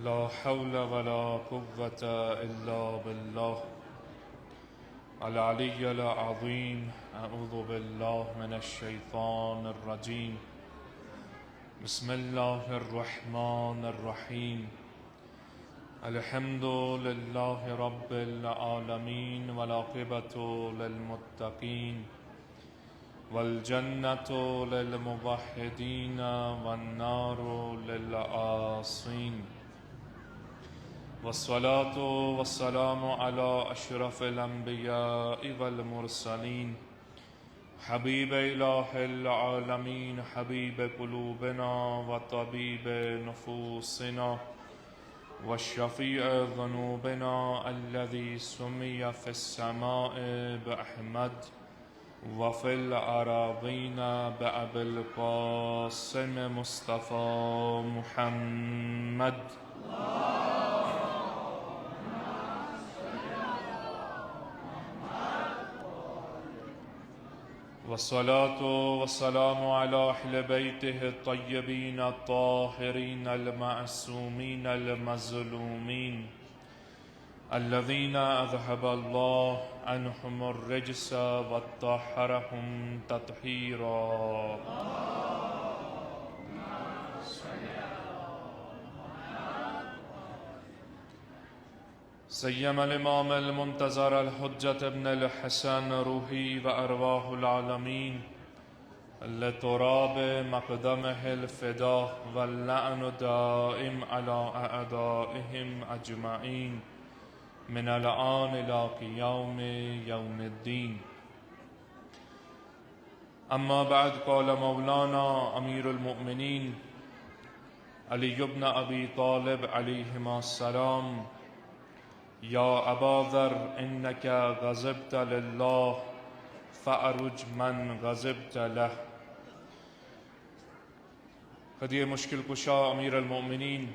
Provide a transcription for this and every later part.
لا حول ولا قوة إلا بالله العلي العظيم. أعوذ بالله من الشيطان الرجيم. بسم الله الرحمن الرحيم. الحمد لله رب العالمين والعاقبة للمتقين والجنة للموحدين والنار للعاصين، والصلاة والسلام على أشرف الأنبياء والمرسلين، حبيب إله العالمين، حبيب قلوبنا وطبيب نفوسنا والشفيع ذنوبنا، الذي سمي في السماء بأحمد وفي الأراضين بأبي القاسم مصطفى محمد. والصلاة والسلام على أهل بيته الطيبين الطاهرين المعصومين المظلومين، الذين أذهب الله عنهم الرجس وطهرهم تطهيرا. سيما الإمام المنتظر الحجة ابن الحسن روحي وأرواح العالمين لتراب مقدمه الفداء، واللعن دائم على أعدائهم أجمعين من الآن إلى قيام يوم الدين. أما بعد، قال مولانا أمير المؤمنين علي بن أبي طالب عليهما السلام: يا أبا ذر، إنك غضبت لله فأرج من غضبت له. خدیه مشکل کشا امیر المؤمنین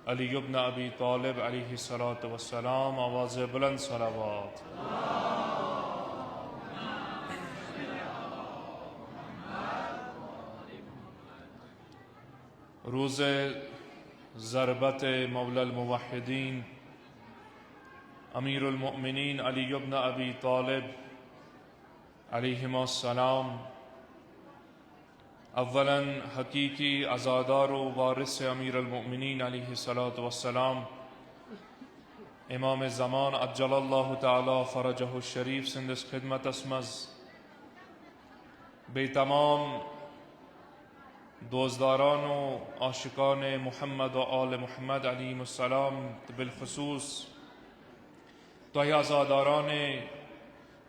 علی بن ابی طالب علیه السلام، آواز بلند صلوات. روز ضربت مولا الموحدین امیر المؤمنین علی بن ابی طالب علیهما السلام، اولا حقیقی عزادار و وارث امیر المؤمنین علیه السلام امام زمان عجل الله تعالی فرجه الشریف سندس خدمت اسمز به تمام دوزداران و عاشقان محمد و آل محمد علیهم السلام، بالخصوص تاہی عزاداران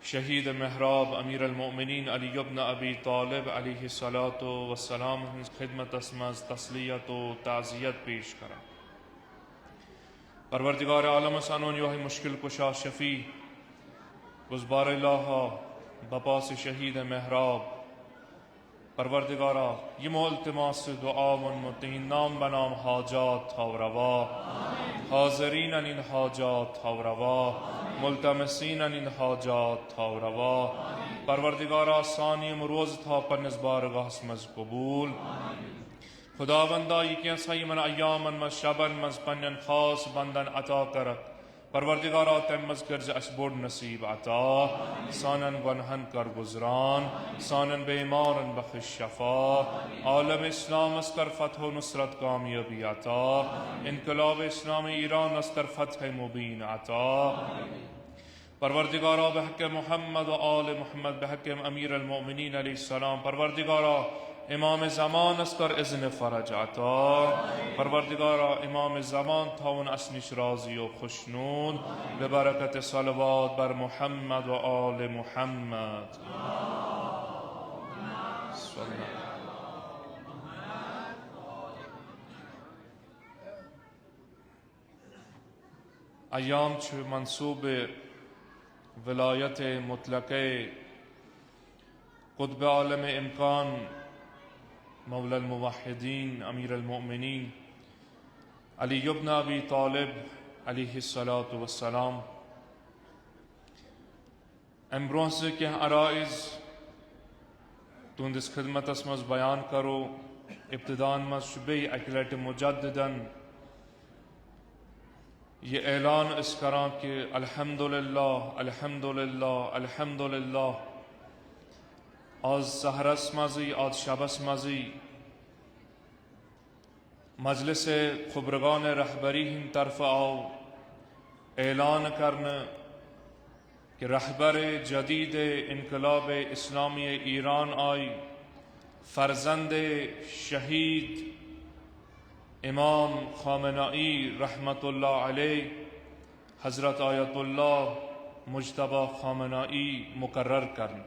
شهید محراب امیر المؤمنین علی بن ابی طالب علیه السلام خدمت اسمز تسلیت و تعزیت پیش کرم. پروردگار عالم سانون یوه مشکل کشا شفیع گزبار الله بپاس شهید محراب، پروردگارا یہ التماس دعا منمتین نام بنام حاجات تاوروا، حاضرین این حاجات تاوروا، ملتمسین این حاجات تاوروا. پروردگارا ثانی مروز تا پنز بارگاه اسمز قبول. خداوندا یکی سعی من ایامن مز شبن مز پنین خاص بندن عطا کرد. پروردگارا تمز کرز اسبور نصیب عطا، سانن ونهن کر گزران، سانن بیمارن بخش شفا، عالم اسلام استر فتح و نصرت کامیابی عطا، انقلاب اسلام ایران استر فتح مبین عطا. پروردگارا بحق محمد و آل محمد، بحق امیر المؤمنین علیہ السلام، پروردگارا امام زمان استر اذن فرج عطا. پروردگارا امام زمان تاون اسمش راضی و خشنود، ببرکت صلوات بر محمد و آل محمد. ایام چه منصوب ولایت مطلقه قطب عالم امکان مولا الموحدین امیر المؤمنین علی بن ابی طالب علیه السلام امروز که عرائز تندس خدمت اسمز بیان کرو، ابتدان مز شبه اکلت مجددن یہ اعلان اس کران کہ الحمدللہ الحمدللہ الحمدللہ آز سحرس مزی آز شبس مزی مجلس خبرگان رہبری ہند طرف آؤ اعلان کرنا کہ رہبر جدید انقلاب اسلامی ایران آئی فرزند شہید امام خامنائی رحمت اللہ علیہ حضرت آیت اللہ مجتبی خامنائی مقرر کرنا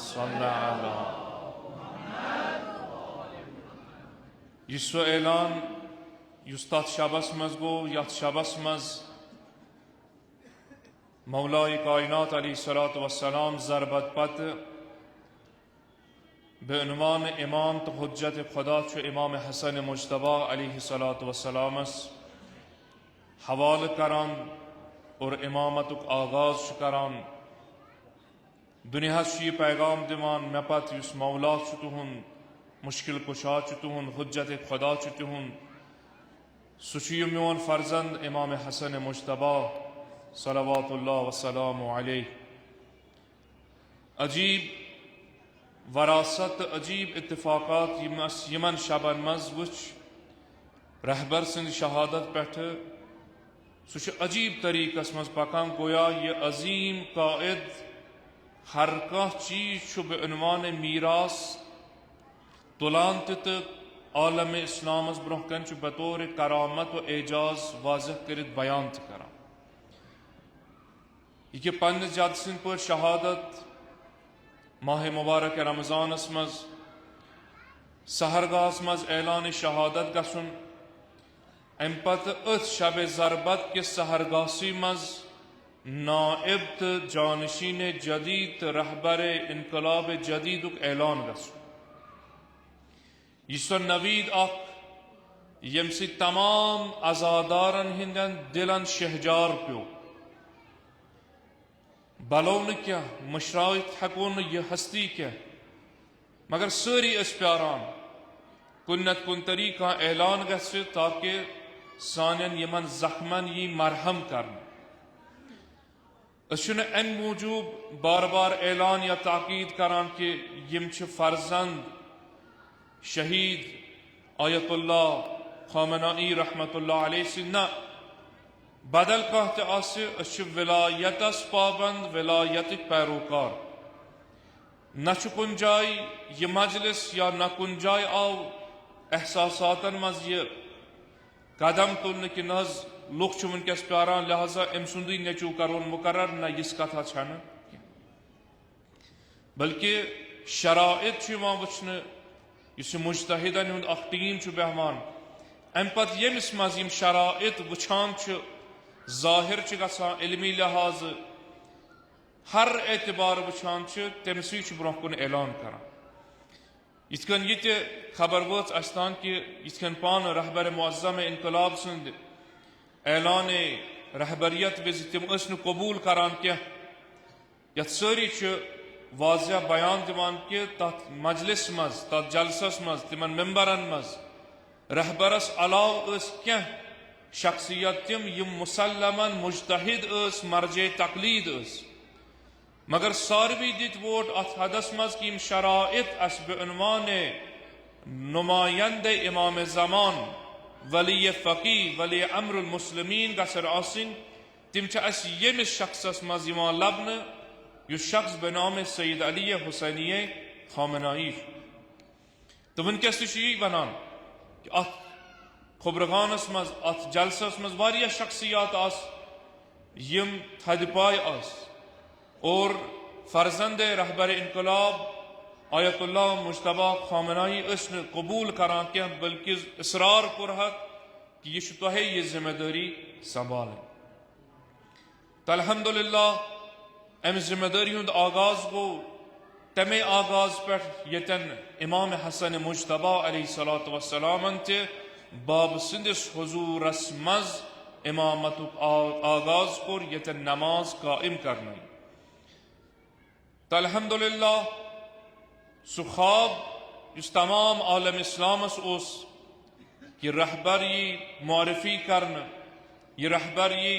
صلی اللہ یہ سو اعلان یس تات شبس مز گو یت شبس مز مولائے کائنات علیہ الصلوۃ والسلام ضربت پت بعنوان امام تو حجت خدا چو امام حسن مجتبی علیہ الصلوۃ والسلام حوال کران اور امامتک آغاز کران دنیا یہ پیغام دیوان مے پت یس مولا چھ تہند مشکل کشا چھ تہند حجت خدا چھ تہند سہ میون فرزند امام حسن مجتبی صلوات اللہ وسلام علیہ عجیب وراثت عجیب اتفاقات یمن شبن مز وچ رہبر سند شہادت پہ سہ عجیب طریقس مز پکان گویا یہ عظیم قائد ہر کانٛہہ چیز چھ بعنوان میراث تلان تہ عالم اسلامس برونٛہہ کن چھ بطور کرامت و اعجاز واضح کرت بیان تہ کران یہ پنس جد سند پہ شہادت ماہ مبارک رمضانس مز سحرگاہس مز اعلان شہادت گھن ام پتہ ات شب ضربت کس سحرگاہسی مز نائب تو جانشین جدید رہبر انقلاب جدید اعلان گھن یہ سو نوید اخ یم سی تمام عزادارن ہندن دلن شہجار پیو بلون کیا مشرائط ہکون یہ ہستی کیا مگر ساری اس پیاران کن نت کن طریقہ اعلان گھس تاکہ سانن یمن زخمن یہ مرہم کرنا اس ام موجوب بار بار اعلان یا تاکید کران کہ یم چھ فرزند شہید آیت اللہ خامنائی رحمت اللہ علیہ سے نہ بدل کہتے آسے اس ولایتس پابند ولایت پیروکار نہ کن جائے یہ مجلس یا نہ کن جائے آو احساساتن مز یہ قدم تلنے کی نز لوگ ونکس پیاران لہذا ام سندی نیچو کرون مقرر نہ اس کتھا چھن بلکہ شرائط وچھنے اس مجتہدن ہند اخ ٹیم بہوان ام پت یمس مز یم شرائط وچھان ظاہر گژھان علمی لحاظ ہر اعتبار وچھان تمسی برونٛہہ کن اعلان کران یت کن یہ خبر وٲژ اسہِ تام کہ یت کن پان رہبر معظم انقلاب سند اعلان رہبریت وز تم قبول کران کی یت ساری واضح بیان دیوان کہ تت مجلس مز تت جلسس مز تمن ممبرن مز رہبرس علاوہ کی شخصیت تم یم مسلمن مجتہد مرجع تقلید مگر ساروی دت ووٹ ات حدس مز کہ یم شرائط اس بعنوان نمائند امام زمان ولی فقی ولی امر المسلمین گسر آسن تم اس یمس شخصس مز لبن یس شخص بنام سید علی حسینی خامنائی تو ونکس تہ ونان کہ ات خبرگانس مز ات جلسس مز واریاہ شخصیات آس یم تھد پائے آس اور فرزند رہبر انقلاب آیت اللہ مجتبی خامنائی اس نے قبول کران کی بلکہ اصرار کرہت کہ یہ تہ یہ ذمہ داری سنبھالیں تو الحمدللہ ام ذمہ داری ہند آغاز گو تمے آغاز پہ یتن امام حسن مجتبی علیہ الصلوۃ والسلام باب سندس حضورس مز امامت آغاز کور یتن نماز قائم کرنا تو الحمدللہ سہ خواب اس تمام عالم اسلامس یہ رہبری معرفی کرنا، یہ رہبری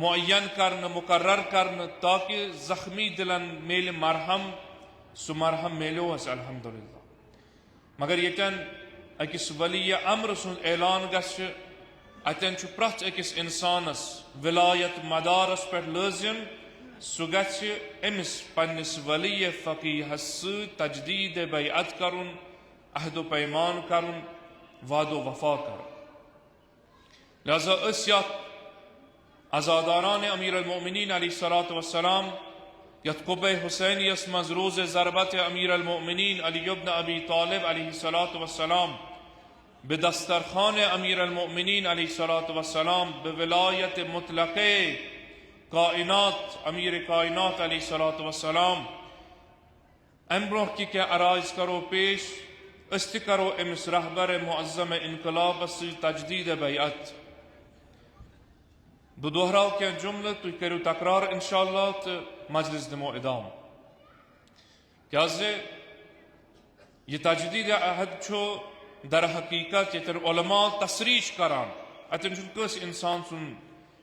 معین کرنا، مقرر کرنا، تاکہ زخمی دلن میل مرہم، سو مرہم میلو اس الحمدللہ. مگر یتن اکس ولی امر سن اعلان گژھِ، اتن چھ پرٛٮ۪تھ أکس انسانس ولایت مدارس پہ لازم سہ گژھِ امس پنس ولی فقیہس سۭتۍ تجدید بیعت کرن، عہد و پیمان کرن، وعد و وفا کرن. لہذا اس یت عزاداران امیر المؤمنین علیہ الصلاۃ والسلام یت قبہ حسینی اس مز روز ضربت امیر المؤمنین علی ابن ابی طالب علیہ الصلاۃ والسلام بدسترخوان امیر المؤمنین علیہ الصلاۃ والسلام بولایت مطلق کائنات امیر کائنات علیہ الصلاۃ والسلام امبرو کی عرائض کرو پیش است کرو امس رہبر معظم انقلاب سی تجدید بیعت. بہ دہراو کی جملہ تھی کرو تکرار انشاءاللہ تو مجلس دمو ادام. کیازِ یہ تجدید عہد چھو در حقیقت یتن علماء تصریح کران، اتن چھن کس انسان سن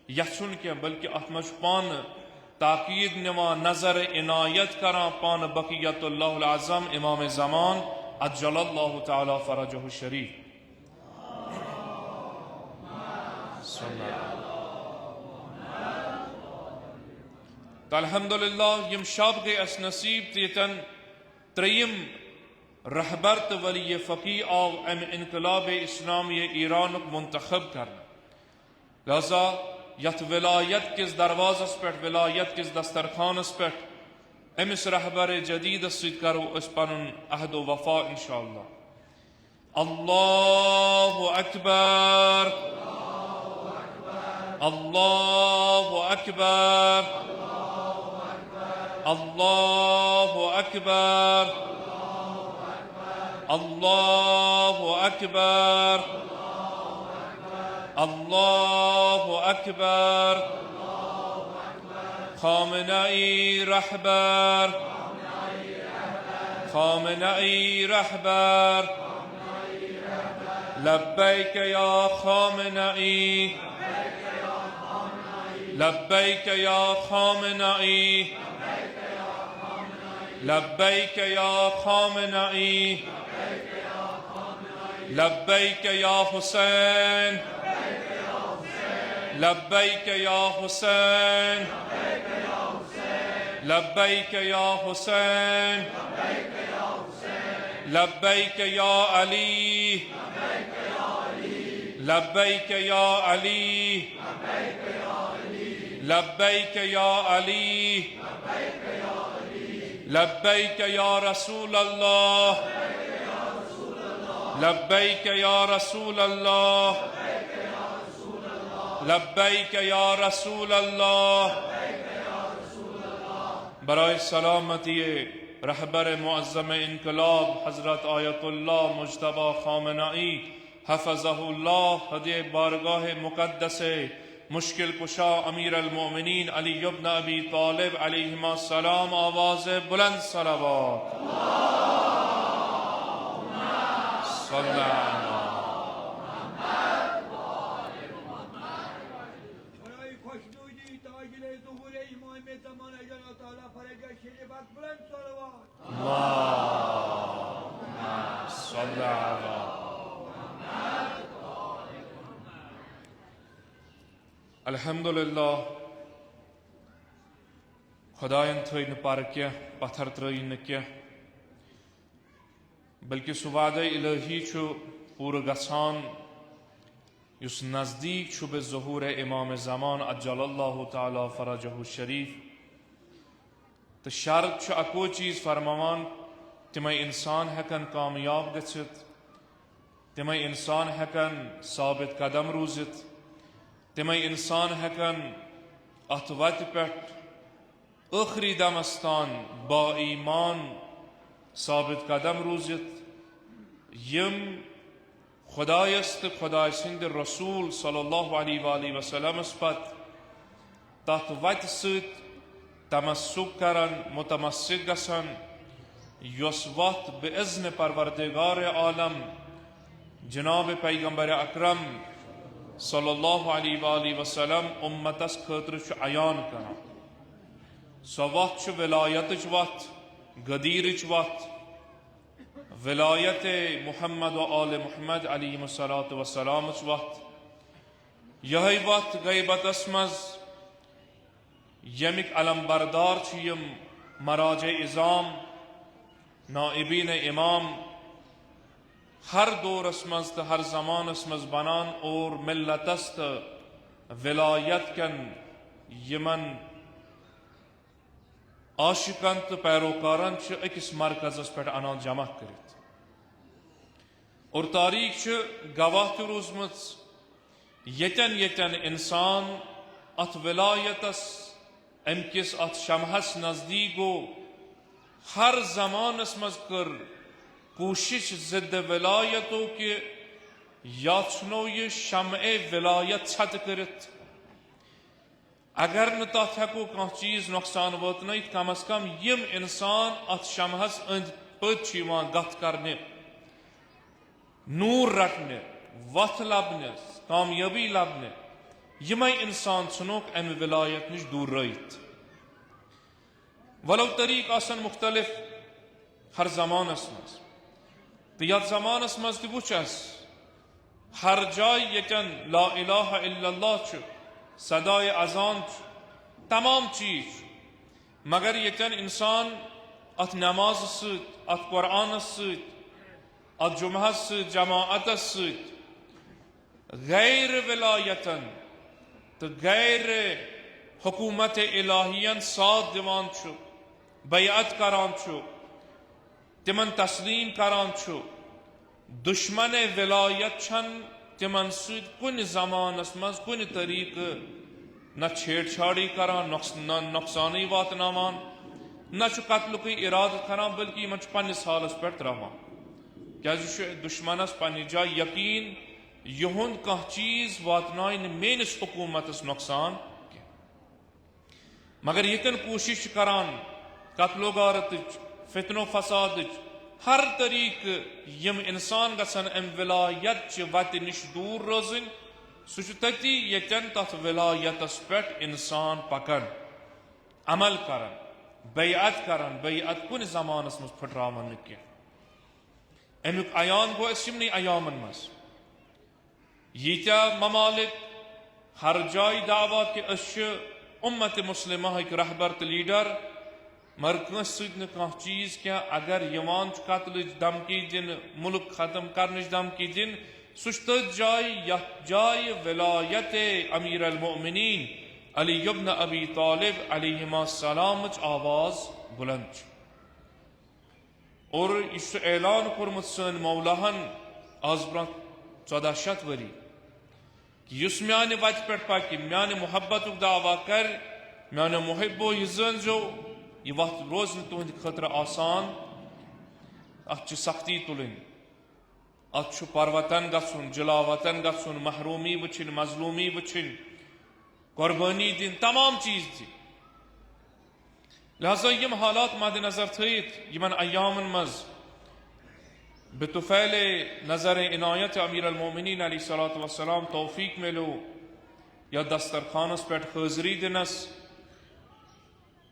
یچھن کی بلکہ ات مجھ پان تاکید نما نظر عنایت کران پان بقیت اللہ العظم امام زمان عجل اللہ تعالی فرجہ الشریف. تو الحمدللہ یم شب گئی اس نصیب تیتن تریم رہبر تو ولی فقی آو ام انقلاب اسلامی ایران منتخب کرنا. لہذا یت ولایت کس دروازس پہ ولایت کس دسترخوانس پہ امس رہبر جدید سید کرو اس پنن عہد و وفا انشاءاللہ. اللہ اکبر، اللہ اکبر، اللہ اکبر، اللہ اکبر، اللہ اکبر. خامنئی رہبر، خامنئی رہبر، لبیک یا خامنئی، لبیک یا خامنئی، لبیک یا خامنئی، لبیک یا حسین، لبیک یا حسین، لبیک یا حسین، لبیک یا علی، لبیک یا علی، لبیک یا علی، لبیک یا رسول اللہ، لبیک یا رسول اللہ، لبیک یا رسول اللہ. برائے سلامتی رہبر معظم انقلاب حضرت آیت اللہ مجتبی خامنئی حفظہ اللہ ہدی بارگاہ مقدس مشکل کشا امیر المؤمنین علی ابن ابی طالب علیہما السلام آواز بلند صلوات. صلی اللہ الحمدللہ. خدایان تھوئی نہ پر کی پتھر ترئی نہ کی بلکہ سہ وعدہ الہی چھو پور گژھان یس نزدیک چھو بے ظہور امام زمان عجل اللہ تعالی فرجہ الشریف. تو شرط چھو اکو چیز فرماوان تمے انسان ہیکن کامیاب گژھت، تمے انسان ہیکن ثابت قدم روزت، تمے انسان ہیکن ات وت پہ آخری دمستان با ایمان ثابت قدم روزت یم خدایس تو خدای سند رسول صلی اللہ علیہ وآلہ وسلم پت تات وت ست تمسک کرن متمسک گسن یس وت باذن پروردگار عالم جناب پیغمبر اکرم صلی اللہ علیہ وآلہ وسلم امتس خاطر عیان کران سو وقت ولایتچ وقت غدیرچ وقت ولایت محمد و آل محمد علیہ الصلاۃ والسلام وقت یہ وقت غیبت اسمز یمک علم بردار یم مراج اظام نائبین امام ہر دور اسمز تو ہر زمان اسمز بنان اور ملت است ولایت کن یمن عاشقن تو پیروکارن اکس مرکز پہ انان جمع کرت اور تاریخ گواہ تو روزمت یتن یتن انسان ات ولایتس امکس ات شمحس نزدیک گو ہر زمانس مز کر کوشش ضد ولایتو کہ یا چھنو یہ شمع ولایت چھت کرت اگر نہ تات ہیکو کان چیز نقصان واتنائت کم از کم یم انسان ات شمحس اند پت چھیوان گت کرنے نور رٹنے وتھ لبنے کامیابی لبنے یمے انسان ژھنوک امہ ولایت نش دور رہت ولو طریق آسن مختلف ہر زمانس مز تو یت زمانس مز تہ وچس ہر جائے یتن لا الہ الا اللہ چھ صدائے اذان چھ تمام چیز مگر یتن انسان ات نماز ست ات قرآن ست ات جمعہ ست جماعت ست غیر ولایتن تو غیر حکومت الہین ساتھ دیوان چھو بیعت کران چھو تمن تسلیم کران چھو دشمن ولایت چھن تمن سید کن زمانس مز کن طریق نہ چھیڑ چھاڑی کران نہ نقصانی واتناوان نہ قتل کی ارادہ کران بلکہ من پنس حالس پہ تراوان کیا دشمنس پنہ جائے یقین یہن کان چیز واتنائن مینس حکومتس نقصان مگر یتن کوشش کران قتل و غارت فتن و فساد ہر طریق یم انسان گسن ام ولایت چ وت نش دور روزن سہ تتی یتن تت ولایتس پہ انسان پکن عمل کرن بیعت کرن بیعت کن زمانس مز پھٹراون کی امیک عیان گو اس یمنی ایامن مز یتیا ممالک ہر جائے دعوت کہ اس امت مسلمہ رہبر تو لیڈر مگر کنس ست کان چیز کیا اگر یوان قتل دھمکی دن ملک ختم کرنچ دھمکی دن سہ جائے یت جائے ولایت امیر المؤمنین علی ابن ابی طالب علیہما السلام آواز بلند اور اس اعلان کورمت سن مولاہن آز برہ 1400 وری کہ اس میانہ وت پہ پکہ میانہ محبت دعویٰ کر میانہ محبو یہ زنزو یہ وقت روز تہند خطر آسان ات سختی تلن ات پروتن گھن جلاوطن گھن محرومی وچھن مظلومی وچھن قربانی دن تمام چیز دن لہذا یم حالات مد نظر تھیت یمن ایامن مز بطفیل نظر عنایت امیر المومنین علیہ الصلوۃ والسلام توفیق ملو یا دسترخانس پہ حاضری دنس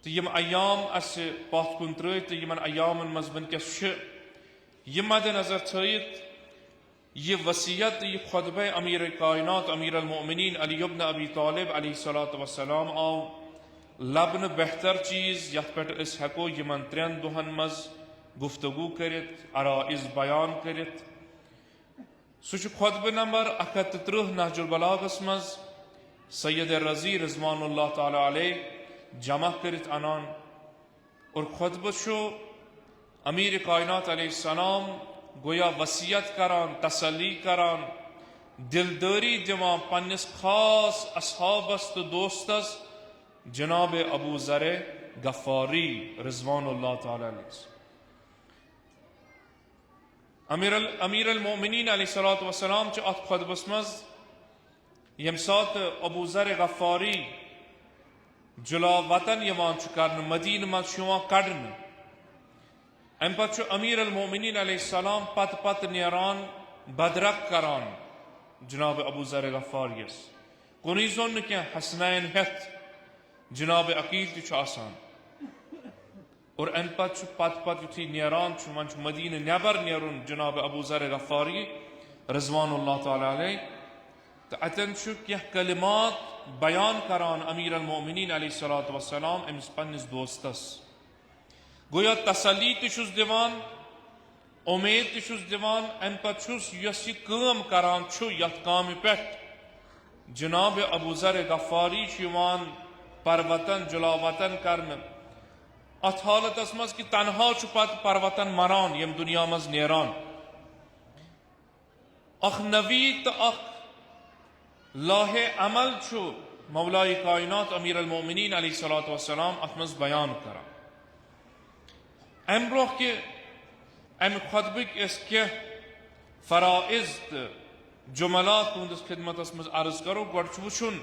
تو یم ایام اس پات کن ترت تو یمن ایامن مز ونکس یہ مد نظر تھیت یہ وصیت یہ خطبہ امیر کائنات امیر المؤمنین علی ابن ابی طالب علیہ الصلوۃ والسلام آو لبن بہتر چیز یت پہ اس ہیکو یمن 3 دہن مز گفتگو کرت عرائض بیان کرت سہ خطبہ نمبر 31 نہج البلاغس مز سید رضی رضوان اللہ تعالی علیہ جمع کرت انان اور خطبہ امیر کائنات علیہ السلام گویا وصیت کران تسلی کران دلداری دیوان پنس خاص اصحابس تو دوستس جناب ابو ذر غفاری رضوان اللہ تعالی علیہ امیر المؤمنین علیہ الصلوۃ والسلام ات خطبس مز یم سات ابو ذر غفاری جلا وطن یوان کرن مدینہ مز کڑن ام پتہ امیر المؤمنین علیہ السلام پت نیران بدرک کران جناب ابو ذر غفاریس کنی زون کہ حسنین ہتھ جناب عقیل تہ آسان اور ان پت یتھی نیران من مدینہ نیبر نیرن جناب ابو ذر غفاری رضوان اللہ تعالی علیہ تو اتن کی کلمات بیان کران امیر المؤمنین علیہ الصلوۃ والسلام امس پنس دوستس گویا تسلی تشس دیوان امید تشس دیوان ام پت چھس یس یہ کام کران چھو یت کام پٹ جناب ابو ذر غفاری چھوان پروتن جلاوطن کرن ات حالتس مز کہ تنہا چھ پت پروتن مران یم دنیا مز نیران اخ نوی تو اخ لاہ عمل چھو مولائی کائنات امیر المؤمنین علیہ الصلوۃ والسلام ات مز بیان کران ام برہ کہ ام خطبک اس کے فرائض جملات تہندس خدمتس مز عرض کرو گوڑ وچھن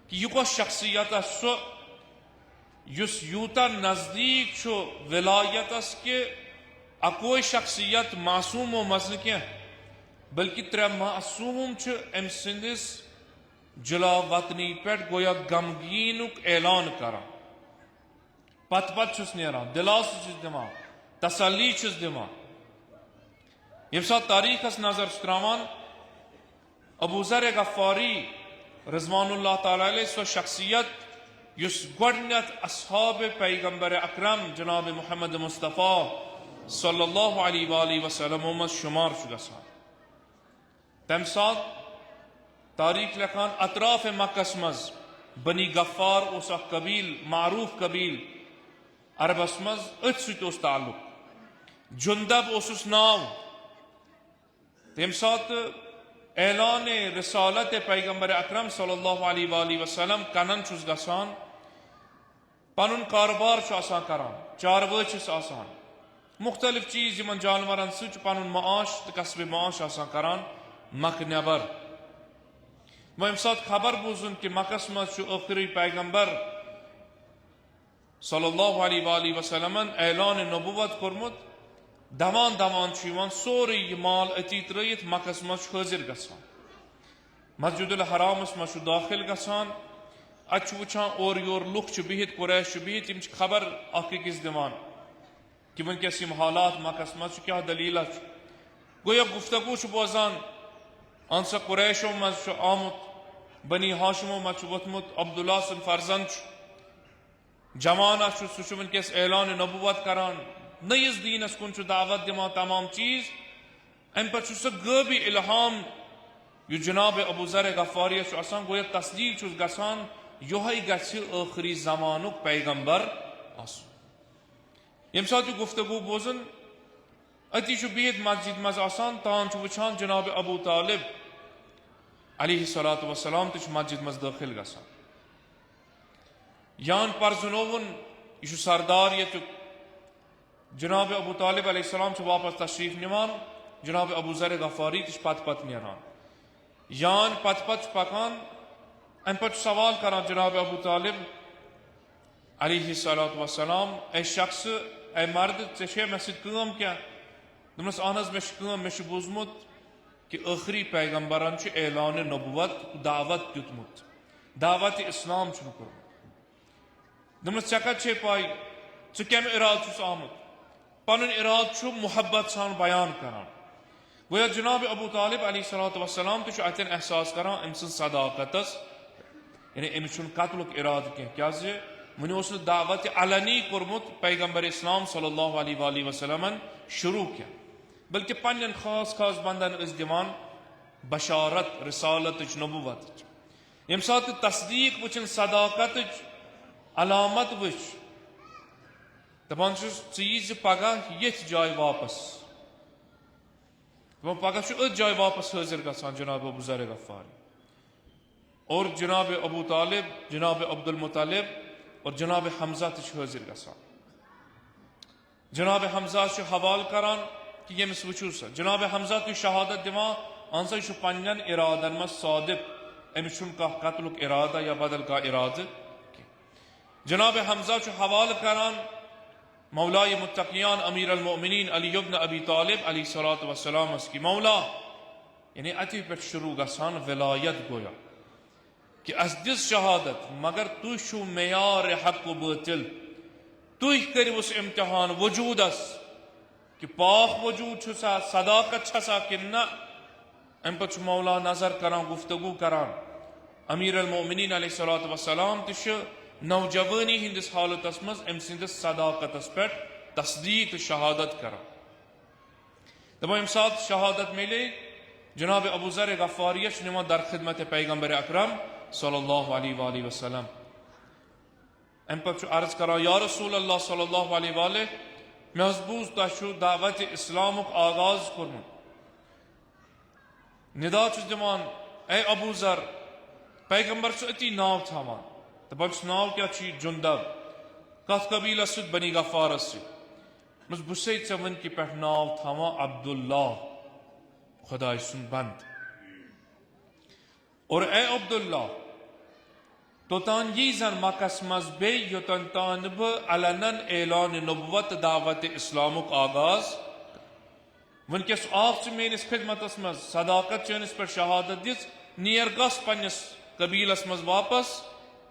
کہ یہ کس شخصیت سو یس یوتا نزدیک چھو ولایتس کے اکوئی شخصیت معصوم و مزن کی بلکہ ترے معصوم چھ ام سندس جلا وطنی پیٹ گویا غمگینک اعلان کران پت چھس نیران دلاس چھس دمان تسلی چھس دمان یم سات تاریخ اس نظر تراوان ابو ذر غفاری رضوان اللہ تعالی علیہ سو شخصیت یس گوڑنیت اصحاب پیغمبر اکرم جناب محمد مصطفیٰ صلی اللہ علیہ وآلہ وسلم مز شمار گسان تم سات تاریخ لکھان اطراف مکس مز بنی غفار اس قبیل معروف قبیل عربس مز ات ست تعلق جندب اس ناو تم سات اعلان رسالت پیغمبر اکرم صلی اللہ علیہ وآلہ وسلم کنن چھس گسان پنن کاروبار آسان کران چاروے چھس آسان مختلف چیز یمن جانورن سچ پنن معاش تو کسب معاش آسان کران مکہ نیبر وہ ام سات خبر بوزن کہ مکس مز آخری پیغمبر صلی اللہ علیہ وآلہ وسلم اعلان نبوت کورمت دوان دوان چیوان سوری یہ مال اتی ترائیت مکس مز حاضر گسان مسجد الحرام اس مز داخل گسان اچھ وچھان اور یور لوک چھ بہت قریش بہت یم خبر اخ اکس دیوان کہ ونکس یم حالات مکس مز کیا دلیل گویا گفتگو چھ بوزان انسا قریشو مز چھ آمت بنی ہاشمو مز چھ وتمت عبداللہ سن فرزند چھ جوانہ چھ سہ ونکس اعلان نبوت کران نئیس دینس کن چھ دعوت دمان تمام چیز ام پہ سہ غیبی الہام یہ جناب ابو ذر غفاری آسان گویا تصدیق چھس گسان یہ گژھِ آخری زمانک پیغمبر آسن یم سات یہ گفتگو بوزن اتی چھ بہت مسجد مز آسان تان چھ وچھان جناب ابو طالب علیہ الصلوۃ والسلام تہ مسجد مز داخل گسان یان پرزنوون یہ سردار یتک جناب ابو طالب علیہ السلام چھ واپس تشریف نمان جناب ابو ذر غفاری تہ پت نیران یان پت پکان ام پہ سوال کران جناب ابو طالب علیہ الصلوۃ والسلام اے شخص اے مرد ژے مے سۭتۍ کٲم کیا دپنس اہن حظ مے چھ بوزمت کہ آخری پیغمبرن چھ اعلان نبوت دعوت دیتمت دعوت اسلام چھ کورمت دپنس ژے کتہ چھے پاے ژٕ کمہ اراد چھُس آمت پنن اراد چھ محبت سان بیان کران گویا جناب ابو طالب علیہ الصلوۃ والسلام تہ اتن احساس کران ام سن صداقتس یعنی ام چھ قتلک اراد کیا ون اس دعوت علنی کورمت پیغمبر اسلام صلی اللہ علیہ وآلہ وسلم شروع کیا بلکہ پنن خاص خاص بندن اس دمان بشارت رسالت نبوت یم سات تصدیق وچن صداقت علامت وچ دپان چیز پگہ یت جائے واپس پگہ ات جائے واپس حاضر گسان جناب ابو ذر غفاری اور جناب ابو طالب جناب عبد المطلب اور جناب حمزہ تہ حاضر گسان جناب حمزہ حوال کران کہ یمس وچھو سا جناب حمزہ تہ شہادت دِوان اہن سا یہ پنن ارادن مز صادق امس کھانا قتلک ارادہ یا بدل کا ارادہ جناب حمزہ حوال کران مولائے متقیان امیر المؤمنین علی ابن ابی طالب علیہ الصلوۃ والسلام اس کی مولا یعنی اتی پہ شروع گژھان ولایت گویا کہ اس دس شہادت مگر تو شو معیار حق و باطل تھی کرو اس امتحان وجود اس کہ پاک وجود چھسا صداقت چھسا کہ نہ ام پتہ مولا نظر کران گفتگو کران امیر المومنین علیہ الصلوۃ والسلام تش نوجوانی ہندس حالتس مز ام سندس صداقتس پہ تصدیق شہادت کران دپان ام سات شہادت ملے جناب ابو ذر غفاری نما در خدمت پیغمبر اکرم صلی اللہ علیہ وآلہ وسلم ام پتہ عرض کران یا رسول اللہ صلی اللہ علیہ وآلہ میں بوز تہ دعوت اسلامک آغاز کورمت ندا چھس دمان اے ابو ذر پیغمبر چھ اتی ناو تھاوان دپان چھس ناو کیا چھی جندب کت قبیلہ سد بنی غفارس سد مس بسے ژے ون کہ پہ ناو تھاوان عبداللہ خدائے سن بند اور اے عبداللہ توتان یہ زن مکس مز بے یوتن تان بہ علنن اعلان نبوت دعوت اسلامک آغاز ونکس آف میس خدمتس مز صداقت چنس پہ شہادت دس نیر گس پنس قبیلس مز واپس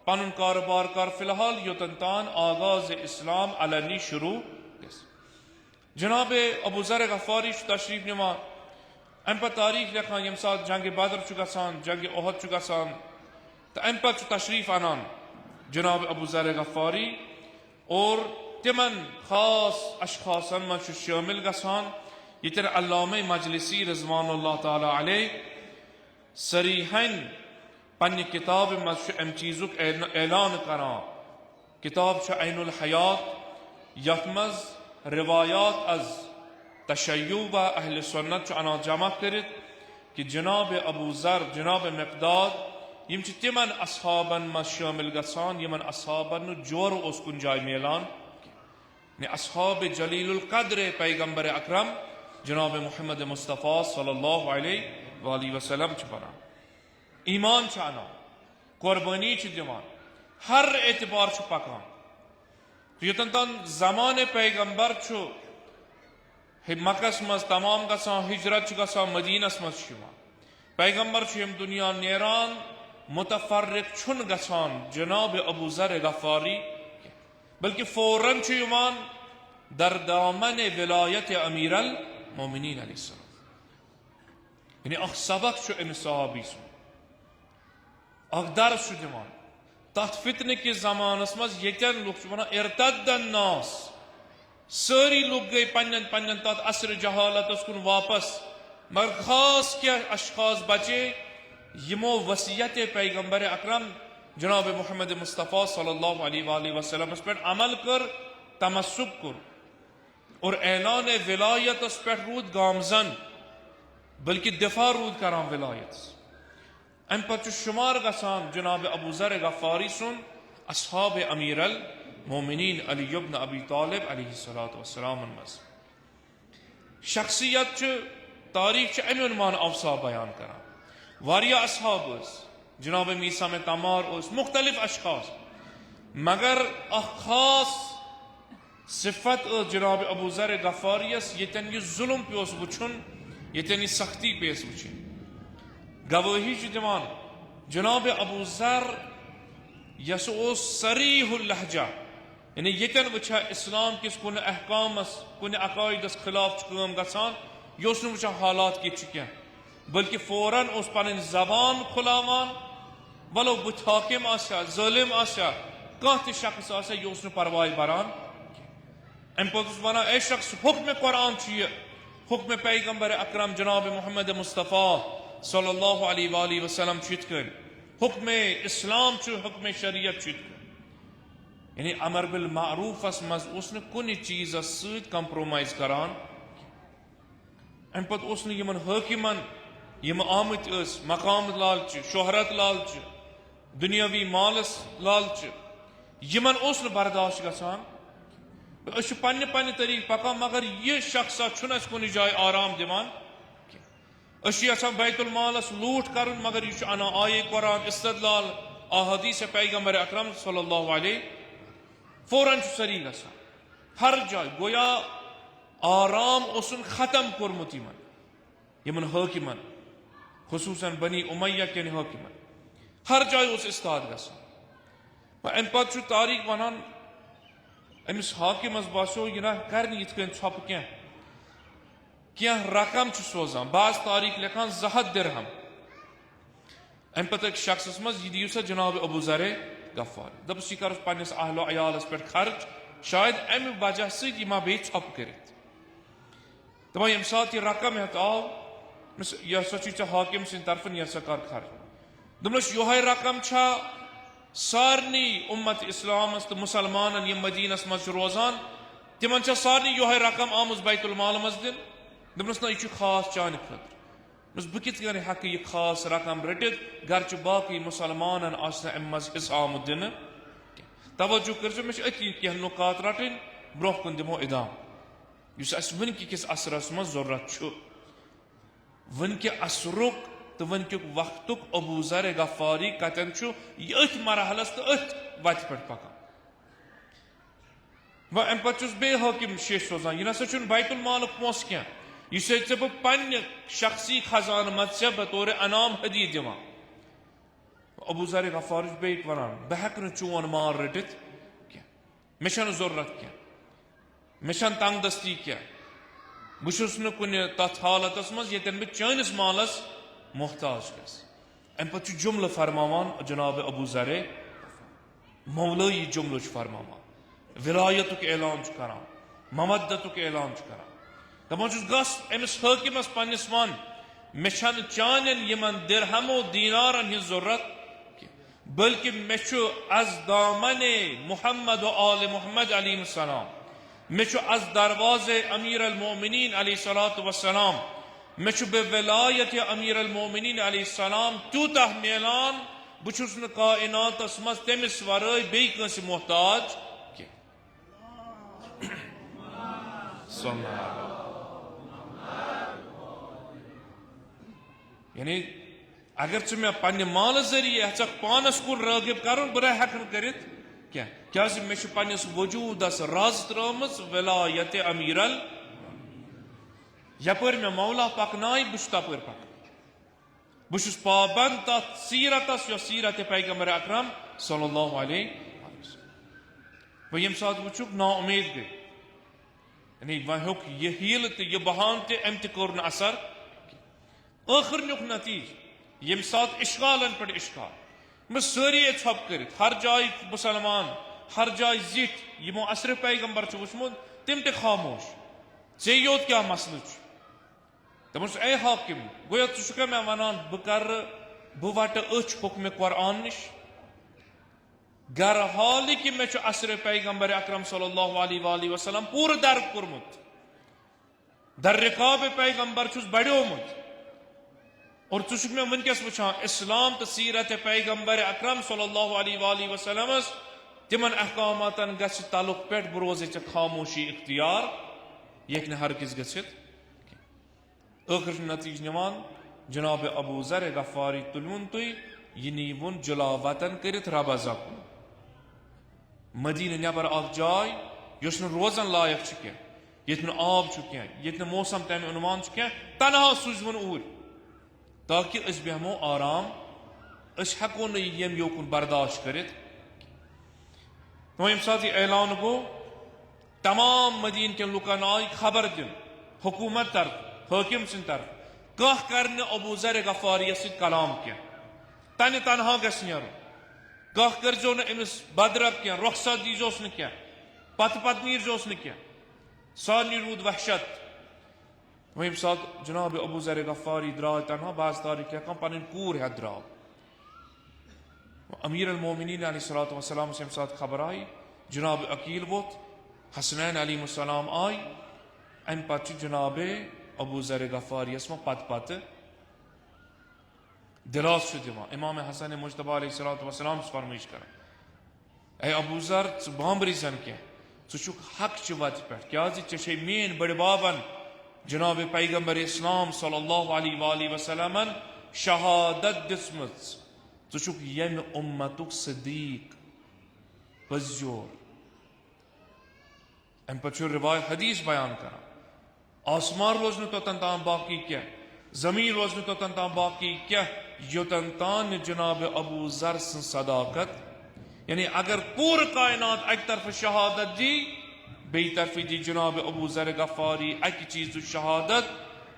پن کاروبار کر فی الحال یوتن تان آغاز اسلام علنی شروع گس جناب ابو ذر غفاری تشریف نما ام پہ تاریخ لکھان یم سات جنگ بدر چھ گژھان جنگ احد چھ گژھان تو ام پہ تشریف انان جناب ابو ذر غفاری اور تمن خاص اشخاصن من شامل گژھان یتن علامہ مجلسی رضوان اللہ تعالی علیہ صریحن پنہ کتاب مز ام چیزک اعلان کران کتاب عین الحیات یت مز روایات از تشیع و اہل سنت انا جمع کرت کہ جناب ابو ذر جناب مقداد یم تمن اصحابن مز شامل گژھان یمن اصحابن جور اس کن جائے میلان اصحاب جلیل القدر پیغمبر اکرم جناب محمد مصطفیٰ صلی اللہ علیہ وآلہ وسلم پران ایمان انا قربانی دیوان ہر اعتبار پکان یوتن تان زمان پیغمبر مکس مز تمام گژھان ہجرت گژھان مدینس مز پیغمبر یم دنیا نیران متفرق چھن گژھان جناب ابو ذر غفاری بلکہ فوراً یمان در دامن ولایت امیر المومنین علیہ السلام یعنی اخ سبق امس صحابی سن اخ درس دان تت فتنہ کس زمانس مز یتن لوگ ونان ارتد الناس ساری لوگ گئی پنن پنن تات عصر جہالتس کن واپس مگر خاص کیا اشخاص بچے یمو وصیت پیغمبر اکرم جناب محمد مصطفیٰ صلی اللہ علیہ وآلہ وسلم اس پر عمل کر تمسک کر اور اعلان ولایت اس پر رود گامزن بلکہ دفاع رود کران ولایت ام پتہ شمار گژھان جناب ابو ذر غفاری سن اصحاب امیر المومنین علی بن ابی طالب علیہ الصلوۃ والسلام مز شخصیت تاریخ ام عنوان اوصاف بیان کران واریاہ اصحاب جناب میثم تمار مختلف اشخاص مگر خاص صفت جناب ابو ذر غفاریس یتن یہ ظلم پیوس وچھن یتن یہ سختی پیس وچھن گواہی دیوان جناب ابو ذر یس صریح اللہجہ یعنی یتن وچھا اسلام کس کن احکامس کن عقائدس خلاف کام گژھان یہ اس وچھا حالات کی کی بلکہ فوراً اس پن زبان کھلاوان ولو بت حاکم آسیا ظالم آسیا کانٛہہ تہِ شخص آسیا یہ اس پرواہ بران ام پتہ ونان اے شخص حکم قرآن یہ حکم پیغمبر اکرم جناب محمد مصطفیٰ صلی اللہ علیہ وآلہ وسلم چت کن حکم اسلام حکم شریعت یعنی امر بالمعروف اس مز اس کن چیز ست کمپرومائز کران ام پتہ اس یمن حاکمن یم آمت مقام لالچ شہرت لالچ دنیاوی مالس لالچ یمن اس برداشت گژھان اس پنہ پنہ طریق پکان مگر یہ شخص اس کن جائے آرام دیوان اس یژھان بیت المالس لوٹ کرن مگر یہ انا آیے قرآن استدلال احادیث پیغمبر اکرم صلی اللہ علیہ فوراً سری گژھان ہر جائے گویا آرام اسن ختم کورمت یمن حاکمن خصوصاً بنی امیہ کن حاکمن ہر جائے اس استاد گژھان ام پتہ چھُ تاریخ ونان امس حاکمس باسیو یہ نہ کرنی یت کن ژھۄپہٕ کینٛہہ رقم چھُ سوزان بعض تاریخ لکھان 200 درہم ام پتہ أکِس شخصس منٛز یہ دِیو سا جناب ابو ذر غفاری دپس یہ کرس پننس اہل و عیالس پہ خرچ شاید امہ وجہ سۭتۍ یہِ ما بیٚیہِ ژھۄپہٕ کٔرِتھ دپان ییٚمہِ ساتہٕ یہِ رقم ہٮ۪تھ آو یہ ہسا چھُے ژےٚ حاکم سٕنٛدِ طرفہٕ یہِ ہسا کر خرچ دوٚپنس یہوے رقم چھا سارنٕے اُمت اسلامس تہٕ مُسلمانن یِم مدینس منٛز چھِ روزان تِمن چھا سارنٕے یہوے رقم آمٕژ بیت المال منٛز دِنہٕ دوٚپنس نہ یہِ چھُ خاص چانہِ خٲطرٕ دوٚپنس بہٕ کِتھ کٔنۍ ہٮ۪کہٕ یہِ خاص رقم رٔٹِتھ گرچہِ باقٕے مُسلمانن آسہِ نہٕ امہِ منٛز حصہٕ آمُت دِنہٕ توجہ کٔرزیٚو مےٚ چھِ أتی کینٛہہ نُکات رٹٕنۍ برونٛہہ کُن دِمو اِدام یُس اسہِ وٕنکہِ کِس عصرس منٛز ضروٗرت چھُ وٕنکہِ عصرُک تہٕ وٕنکیُک وقتُک ابو ذر غفاری کتٮ۪ن چھُ یہِ أتھۍ مرحلس تہٕ أتھۍ وتہِ پٮ۪ٹھ پکان وۄنۍ امہِ پتہٕ چھُس بیٚیہِ حٲکم شیش سوزان یہِ نسا چھُنہٕ بیت المالُک پونٛسہٕ کینٛہہ یہِ چھُسے ژےٚ بہٕ پننہِ شخصی خزانہٕ منٛز ژےٚ بطور انعام حدیٖد دِوان ابو ذر غفاری چھُ بیٚیہِ ونان بہٕ ہٮ۪کہٕ نہٕ چون مال رٔٹِتھ کینٛہہ مےٚ چھنہٕ ضروٗرت کینٛہہ مےٚ چھنہٕ تنگ دستی کینٛہہ بہٕ چھُس نہٕ کُنہِ تتھ حالتس منٛز ییٚتٮ۪ن بہٕ چٲنِس مالس محتاج گژھِ امہِ پتہٕ چھُ جملہٕ فرماوان جناب ابو ذر مولٲیی جملہٕ چھُ فرماوان ولایتُک اعلان چھُ کران مودتُک اعلان چھُ کران دپان چھُس گژھ أمِس حٲکمس پننِس ون مےٚ چھنہٕ چانٮ۪ن یِمن درہمو دینارن ہٕنٛز ضروٗرت کینٛہہ بلکہِ مےٚ چھُ از دامنے محمد و آل محمد علیہ السلام مےٚ چھُ از دروازے امیر المومنین علیہ الصلوۃ والسلام مےٚ چھُ بے ولایت امیر المومنین علیہ السلام تیوٗتاہ میلان بہٕ چھُس نہٕ کائناتس منٛز تٔمِس ورٲے بیٚیہِ کٲنٛسہِ محتاج کینٛہہ یعنی اگر ژٕ مےٚ پننہِ مالہٕ ذٔریعہٕ یژھکھ پانس کُن رٲغب کرُن بہٕ ہٮ۪کہٕ نہٕ کٔرِتھ کینٛہہ کیٛازِ مےٚ چھِ پننِس وجوٗدس رز ترٲومٕژ ولایت امیر یپٲرۍ مےٚ مولا پکنایہِ بہٕ چھُس تپٲرۍ پکان بہٕ چھُس پابند تتھ سیرتس یۄس سیرت پیغمبر اکرم صلی اللہ علیہ وسلم وۄنۍ ییٚمہِ ساتہٕ وٕچھُکھ نا اُمید گٔے یعنی وۄنۍ ہیوٚک یہِ ہیٖلہٕ تہٕ یہِ بہانہٕ تہِ أمۍ تہِ کوٚر نہٕ اثر ٲخر نیُک نتیٖجہٕ ییٚمہِ ساتہٕ اشکالن پٮ۪ٹھ اشکال مےٚ سٲری ژھۄپہٕ کٔرِتھ ہر جایہِ مُسلمان ہر جایہِ زِٹھۍ یِمو عصرِ پیغمبر چھُ وٕچھمُت تِم تہِ خاموش ژےٚ یوت کیٛاہ مسلہٕ چھُ دپُس اے حاکم گویا ژٕ چھُکھا مےٚ ونان بہٕ وٹہٕ أچھ حُکمہِ قرآن نِش گر حالہِ کہِ مےٚ چھُ عصرِ پیغمبر اکرم صلی اللہ علیہ وآلہ وسلم پوٗرٕ درک کوٚرمُت در رِقابِ پیغمبر چھُس بڑیومُت اور ژٕ چھُکھ مےٚ وٕنکیٚس وٕچھان اسلام تہٕ سیرت پیغمبر اکرم صلی اللہ علیہ وآلہ وسلمس تِمن احکاماتن گژھِ تعلق پٮ۪ٹھ بہٕ روزے ژےٚ خاموشی اختیار یہِ ہیٚکہِ نہٕ ہرگز گٔژھِتھ ٲخر چھُ نتیٖجہٕ نِوان جناب ابو ذر غفاری تُلوُن تُہۍ یہِ نیٖوُن جلا وطن کٔرِتھ ربض کُن مدیٖنہٕ نٮ۪بر اکھ جاے یۄس نہٕ روزن لایق چھِ کینٛہہ ییٚتہِ نہٕ آب چھُ کینٛہہ ییٚتہِ نہٕ موسم تمہِ عنوان چھُ کینٛہہ تنہا سوٗزوُن اوٗرۍ تاکہِ أسۍ بیٚہمو آرام أسۍ ہٮ۪کو نہٕ یہِ ییٚمہِ یوکُن برداشت کٔرِتھ وۄنۍ ییٚمہِ ساتہٕ یہِ اعلان گوٚو تمام مدیٖنہٕ کٮ۪ن لُکن آیہِ خبر دِنہٕ حکوٗمت طرفہٕ حٲکم سٕنٛدِ طرفہٕ کانٛہہ کرِ نہٕ ابو ذر غفاریس سۭتۍ کلام کینٛہہ تنہِ تنہا گژھِ نیرُن کانٛہہ کٔرزیٚو نہٕ أمِس بدرب کینٛہہ رۄخصت دیٖزیوس نہٕ کینٛہہ پتہٕ نیٖرزیوس نہٕ کینٛہہ سارنٕے روٗد وحشت وۄنۍ ییٚمہِ ساتہٕ جناب ابو ذر غفاری درٛاے تنہا بعض تاریخ ہٮ۪کان پنٕنۍ کوٗر ہٮ۪تھ درٛاو امیر المومنین علیہ الصلوۃ والسلامس ییٚمہِ ساتہٕ خبر آیہِ جناب عقیل ووٚتھ حسنین علیہ السلام آیہِ امہِ پتہٕ چھُ جناب ابو ذر غفاریس منٛز پتہٕ دِلاس چھُ دِوان امام حسن مجتبیٰ علیہ الصلوۃ والسلام چھُ فرمٲیش کران اے ابو ذر ژٕ بامبرِ زن کینٛہہ ژٕ چھُکھ حقچہِ وتہِ پٮ۪ٹھ کیٛازِ ژےٚ چھے میٲنۍ بٔڑِ بابن جناب پیغمبر اسلام صلی اللہ علیہ وآلہ وسلمن شہادت دِژمٕژ ژٕ چھُکھ ییٚمہِ اُمتُک صدیٖق پٔزیور امہِ پتہٕ چھُ روایت حدیث بیان کران آسمان روز نہٕ توٚتن تام باقٕے کینٛہہ زمین روز توتن تام باقی کیا یوتن تان جناب ابو ذر سن صداقت یعنی اگر پور کائنات ایک طرف شہادت دی بی طرف دی جناب ابو ذر غفاری ایک چیز شہادت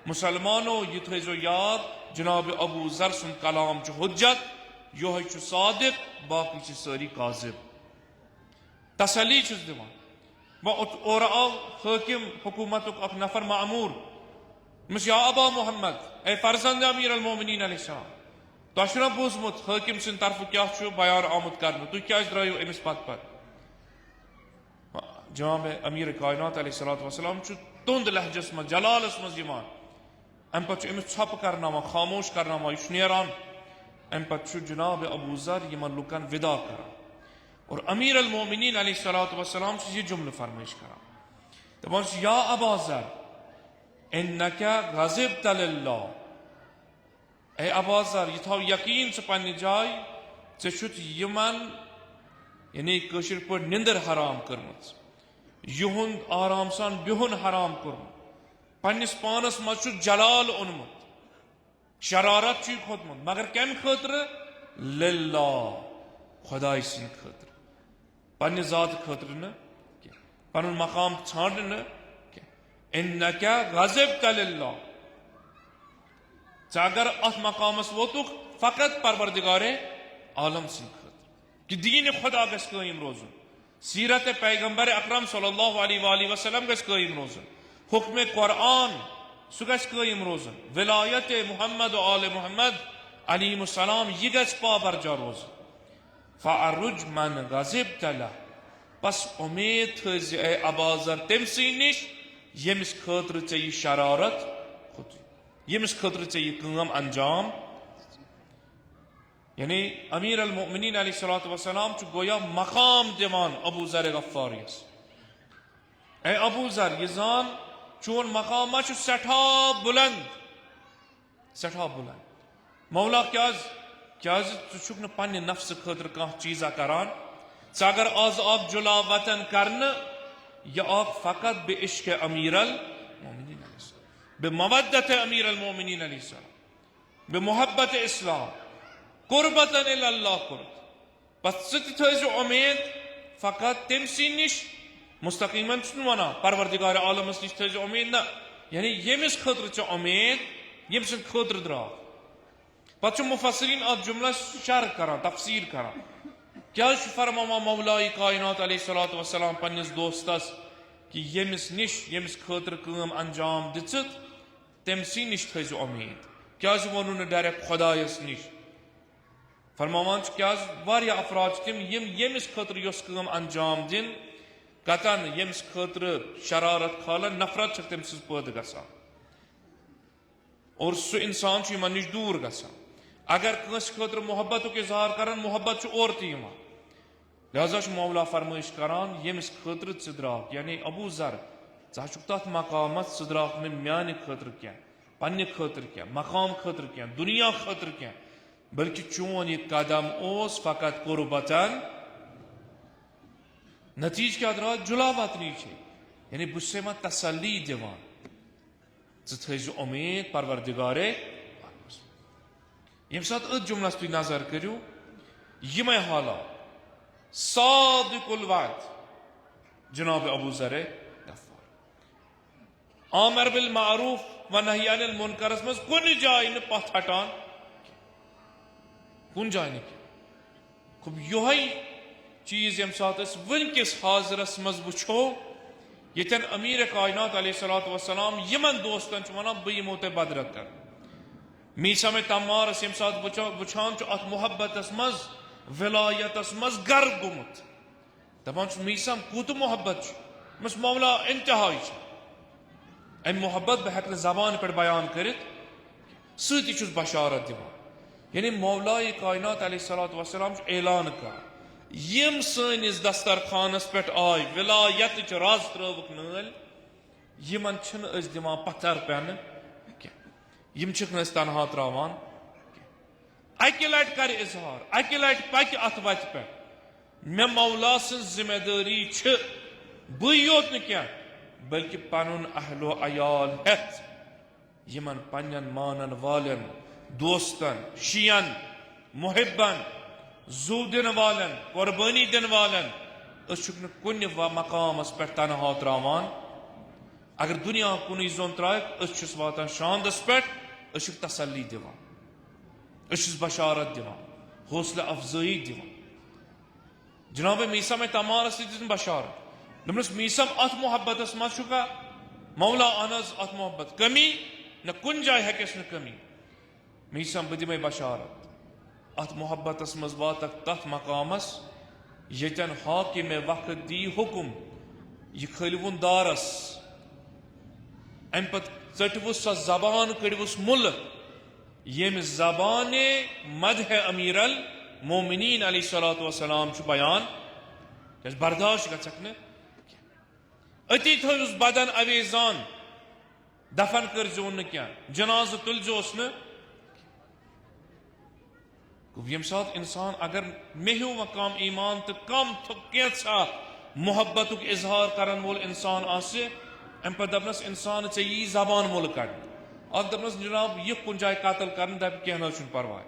مسلمانوں یہ تھیزو یاد جناب ابو ذر سن کلام چھ حجت یہ چھ صادق باقی چھ ساری کاذب تسلی چھس دیوان اور آو حاکم حکومت اک نفر معمور مس یا ابا محمد اے فرزند امیر المومنین علیہ السلام تو اشرف بوزمت حاکم سن طرف کیا چھو بیان آمد کرنا تو کیا درائیو امس پت پر جناب امیر کائنات علیہ السلام چھو تند لہجس من جلالس من یمان ام پت چھو امس چھپ کرنا ما خاموش کرنا ما یہ نیران ام پت چھو جناب ابو ذر یمن لکن ودا کرا اور امیر المومنین علیہ السلام سے یہ جملہ فرمائش کرا تو بانش یا ابا ذر انکا غضبت للہ اے ابا ذر یہ تھاو یقین سے پانی جائی سے چھت یمن یعنی کشر پر نندر حرام کرمت یہن آرام سان بہن حرام کرمت پانیس پانس مجھو جلال انمت شرارت چی خودمت مگر کم خطر للہ خدای سن خطر پنی ذات خطر نہ پنن مقام ژھانڈ نہ انکا غضبت للہ اگر ات مقامس ووتک فقط پروردگار عالم سن خطر کہ دین خدا گس قائم روزن سیرت پیغمبر اکرم صلی اللہ علیہ وآلہ وسلم گس قائم روزن حکم قرآن سہ گس قائم روزن ولایت محمد و آل محمد علیہ السلام یہ گس پابرجا روزن فَأَرُجْ مَنْ غَضِبْتَ لَهُ پس امید تھز اے ابا ذر تمسی نش یمس خاطر ژے یہ شرارت خود یمس خاطر ژے یہ کام انجام یعنی امیر المؤمنین علیہ السلام چھ گویا مقام دیوان ابو ذر غفاریس اے ابو ذر یہ زان چون مقام چھ سٹھا بلند مولا کیا چھ پنہ نفس خاطر کان چیزا کران اگر آز آپ جلا وطن کرنا یا آپ فقط بے عشق امیر المومنین علیہ السلام بے مودت امیر المومنین علیہ السلام بے محبت اسلام قربتاً اللہ قرب پس ست تھیزو امید فقط تمسی نش مستقیماً چنوانا پروردگار عالم نش تھیزو امید نا یعنی یمس خطر چھ امید یمس خطر درا پس مفسرین آت جملہ شرح کران تفسیر کران کیا فرماما مولائی کائنات علیہ السلام پنس دوستس کہ یمس خاطر کام انجام دچت تمسی نش تھیزو امید کیا ونو نا ڈائریکٹ خدایس نش فرماوان کیا واریاہ افراد تم یمس خاطر یس کام انجام دن قطن یمس خاطر شرارت کھالن نفرت چھ تم سز پید گژھان اور سہ انسان چھ یمن نش دور گژھان اگر کنس خاطر محبت اظہار کرن محبت چھ اور تی یوان لہذا چھ مولا فرمائش کران یمس خاطر ژٕ درٛاکھ یعنی ابو ذر ژٕ چھُکھ تتھ مقامس ژٕ درٛاکھ نہٕ میانہ خاطر کینٛہہ پننہ خاطر کینٛہہ مقام خاطر کینٛہہ دنیا خاطر کینٛہہ بلکہ چون یہ قدم اوس فقط قربتن نتیج کیا درا جلا وطنی چھ یعنی بہ چھسے ما تسلی دیوان ژٕ تھٲیزِ امید پروردگارے یم سات ات جملس تھی نظر کرو یمے حالات صادق الوعد جناب ابو ذر غفار آمر بالمعروف و نہی عن المنکر مز کن جائے نہ پتھ ہٹان کن جائے نہ خب یہ چیز یم سات اس ونکس حاضرس مز وچھو یتن امیر کائنات علیہ السلام یمن دوستن چھ ونان بہ یمو تہ بدرت کر میسا میں تمارس یم سات وچھان چھ ات محبتس مز ولایتس مز گر گمت دپان چھ میسام کوت محبت چھ مس مولا انتہائی چھ ام محبت بہ ہیکہ زبان پہ بیان کرت ستی چھس بشارت دیوان یعنی مولا کائنات علیہ السلام چھ اعلان کر یم سنس دسترخانس پہ آئی ولایت چھ راز تروک نل یمن چھن اس دمان پتھر پین یم چھک نس تنہا تراوان اکہ لٹ کر اظہار اکہ لٹ پک ات وت پہ مے مولا سن ذمہ داری چھ بہ یوت نہ کیا بلکہ پنن اہل و عیال ہتھ یمن پنن مانن والن دوستن شیعن محبن زو دن والن قربانی دن والن اس کن مقامس پہ تنہا تراوان اگر دنیا کن زون ترائک اس واتان شاندس پہ اس تسلی دیوان اس بشارت دیوان حوصلہ افزائی دیوان جناب میسم تمارس دن بشارت دمس میسم ات محبت مز چکا مولا انز ات محبت کمی نہ کن جائے ہکس نہ کمی میسم بہ دمے بشارت ات محبت مز واتک تت مقامس یتن حاکم وقت دی حکم یہ کھلون دارس ام پت ژٹوس سا زبان کڑوس مل یم زبان مدح امیر المومنین علیہ الصلوۃ والسلام چھ بیان کہ برداشت گژھک نہ اتی تھوس بدن اویزان دفن کرزون نہ کیا جنازہ تلزوس نہ یم سات انسان اگر مہیو مقام ایمان تو کم کیسا محبت اظہار کرن وول انسان آسے ام پہ دپنس انسان ژے زبان مول کڑ اخ دپنس جناب یہ کن جائے قتل کرن دپ کی نہ پرواہ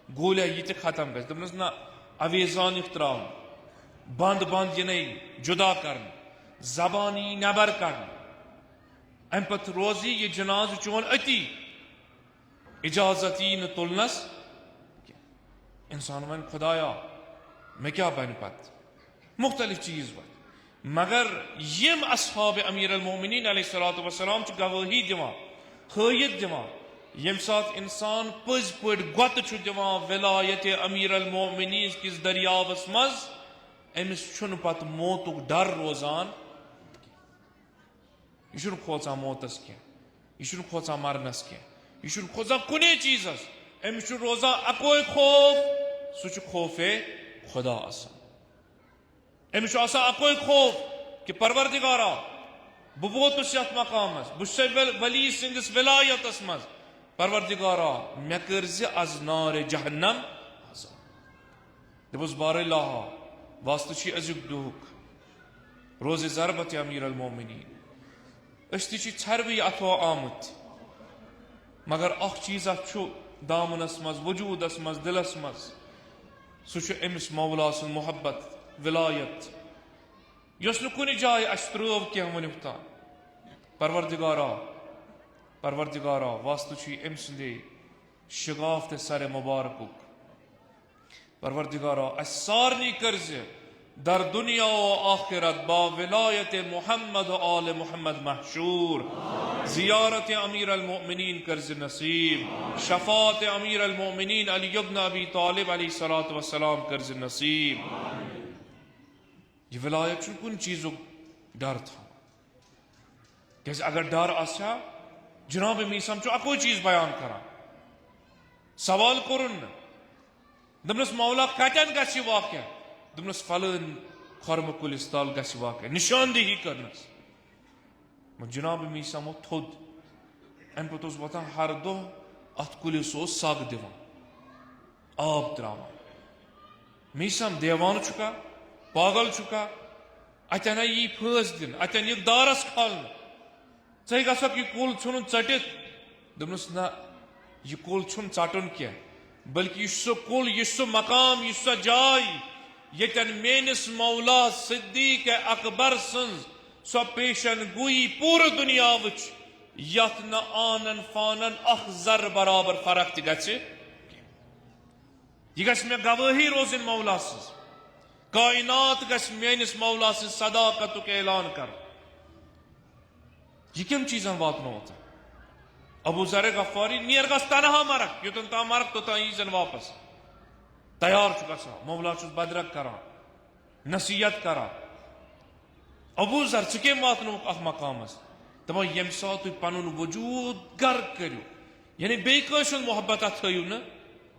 گولیا یہ ختم گھس دپنس نہ اویزان تراؤن بند بند یہ جدا کرن زبانی نبر کرن ام پت روزی یہ جناز چون اتی اجازتی نہ تلنس انسان ون خدایا میں کیا بن پت مختلف چیز بن مگر یم اصحاب امیر المومنین علیہ الصلوۃ والسلام چھ گواہی دیوان حیت دیوان یم سات انسان پز پٹ گت چھ دیوان ولایت امیر المومنین کس دریاوس مز امس چھن پت موتک ڈر روزان یہ چھن کھوژان موتس کی یہ چھن کھوژان مرنس کی یہ چھن کھوژان کنے چیزس امس چھ روزان اکوئی خوف سہ خوف خدا آسان امس آسان اکوئی خوف کہ پروردگارا بہ ووتس یت مقامس بہ ولی سندس ولایتس مز پروردگارا مے کر از نار جہنم آزاد دپس بار اللہ واسطہ چھ ازیک دہک روز ضربت امیر المومنین اس تہ ژھروی اتھو آمت مگر اخ چیزا چھ دامنس مز وجودس مز دلس مز سہ امس مولا سن محبت ولایت یس نہ کن جائے اس ترو کی ونیک تان پروردگارا واسطہ چھ ام سندے شگاف تہ سر مبارکک پروردگارا اس سارنی کرز در دنیا و آخرت با ولایت محمد و آل محمد محشور زیارت امیر المؤمنین کرز نصیب شفاعت امیر المؤمنین علی ابن ابی طالب علیہ الصلوۃ والسلام کرز نصیب یہ ولایت چھ کن چیزوں ڈر تھا کہ اگر ڈر آسا جناب میسم چھ اکوئی چیز بیان کران سوال کرن دپنس مولا کتن گژھِ واقع دپنس فلان خرم کلس تال گژھِ واقع نشاندہی کرنس جناب میسمو تھود ام پتہ واتان ہر دہ ات کلس سگ دِوان آب تراوان میسم دیوان چکا پاگل چکا اتن یہ پھٲنٛس دن اتن یہ دارس کھالن ژے گژھکھ یہ کل ژھنن ژٹتھ دپنس نہ یہ کل چھن ژٹن کی بلکہ یہ سہ کل یہ سہ مقام یہ سہ جائے یتن میانس مولا صدیق اکبر سن سو پیشن گوئی پور دنیا وچ یت نہ آنن فانن اخ ذر برابر فرق تہ گژھِ یہ گژھِ مے گواہی روزن مولا سز کائنات گژھِ میانس مولا سز صداقتک اعلان کر یہ کم چیزن واتنو ابو ذر غفاری نیر گس تنہا مرک یوتن تام مرک توتان ییزن واپس تیار چھ گژھان مولا چھس بدرک کران نصیحت کران ابو ذر ژٕ کٔمۍ واتنووُکھ اتھ مقامس دپان ییٚمہِ ساتہٕ تُہۍ پنُن وجوٗد گرٕ کٔرِو یعنی بیٚیہِ کٲنٛسہِ ہُنٛد محبت تھٲیِو نہٕ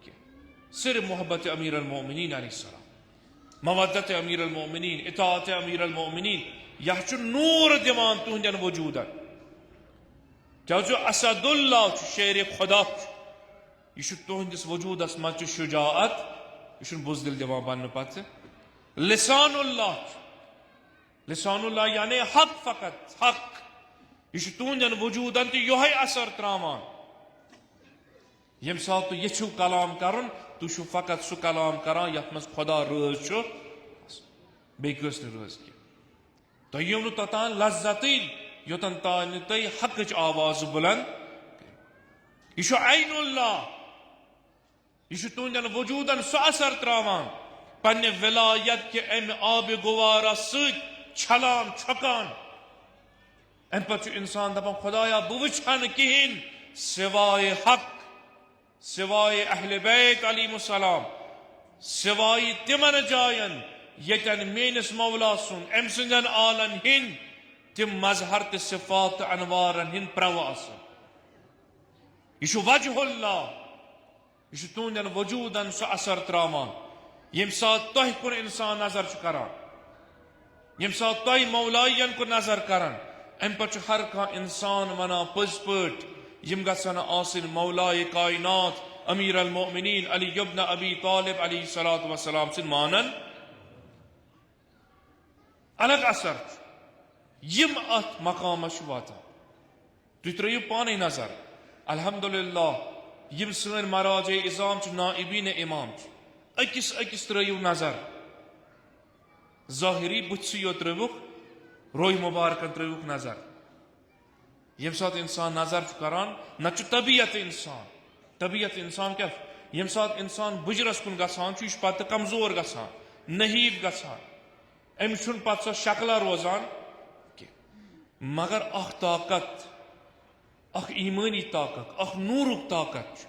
کینٛہہ صرف محبت امیر المومنین علیہ السلام مودت امیر المومنین اطاعت امیر المومنین یہ چھُ نور دِوان تُہنٛدٮ۪ن وجوٗدن کیازِ اسد اللہ چھُ شیر خدا یہ چھُ تُہنٛدِس وجوٗدس منٛز چھُ شجاعت یہ چھُنہٕ بُزدِل دِوان بننہٕ پتہٕ لسان اللہ لسان اللہ یعنی حق فقط حق یہ تہندین وجودن تہ یہ اثر تراوان یم سات تو یچھو کلام کرن تو چھو فقط سہ کلام کران یت مز خدا رٲض چھُ بیٚیہِ کٲنٛسہِ نہٕ رٲض کینٛہہ تۄہہِ یِیو نہٕ توٚتام لذتٕے یوٚتن تام نہٕ تُہۍ حقٕچ آواز بلند یہ چھُ عین اللہ یہ چھُ تہندین وجودن سہ اثر تراوان پننہِ ولایت کہِ امہِ آبِ گوارا سۭتۍ چھلان چھۄکان امہِ پتہٕ چھُ انسان دپان خدایا بہٕ وٕچھِ ہا نہٕ کِہیٖنۍ سوائے حق سوائے اہل بیت علیہم السلام سوائے تمن جاین یتن میٲنِس مولا سُنٛد أمۍ سٕنٛدٮ۪ن آلن ہٕنٛدۍ تِم مظہر تہٕ صفات تہٕ انوارن ہٕنٛدۍ پرو آسن یہ چھُ وجہ اللہ یہ چھُ تہندین وجودن سہ اثر تراوان ییٚمہِ ساتہٕ تۄہہِ کُن انسان نظر چھُ کران ییٚمہِ ساتہٕ تۄہہِ مولایین کُن نظر کران امہِ پتہٕ چھُ ہر کانٛہہ انسان ونان پٔزۍ پٲٹھۍ یم گژھن آسٕنۍ مولائے کائنات امیر المؤمنین علی ابن ابی طالب علیہ الصلوۃ والسلام سٕنٛدۍ مانن الگ اثر یم ات مقامس واتان تُہۍ ترٲیِو پانے نظر الحمدللہ یم سٲنۍ مراجع عظام چھِ نائبین امام چھِ أکِس أکِس ترٲیِو نظر ظٲہری بٕتھسٕے یوت ترٲوُکھ روے مبارکن ترٲوُکھ نظر یم سات انسان نظر چھُ کران نہ چھُ طبیعت انسان کیا یم سات انسان بجرس کن گژھان چھُ یہِ چھُ پتہٕ کمزور گژھان نحیف گژھان أمِس چھُنہٕ پتہٕ سۄ شکلا روزان کینٛہہ مگر اکھ طاقت اکھ ایمٲنی طاقت اکھ نوٗرُک طاقت چھُ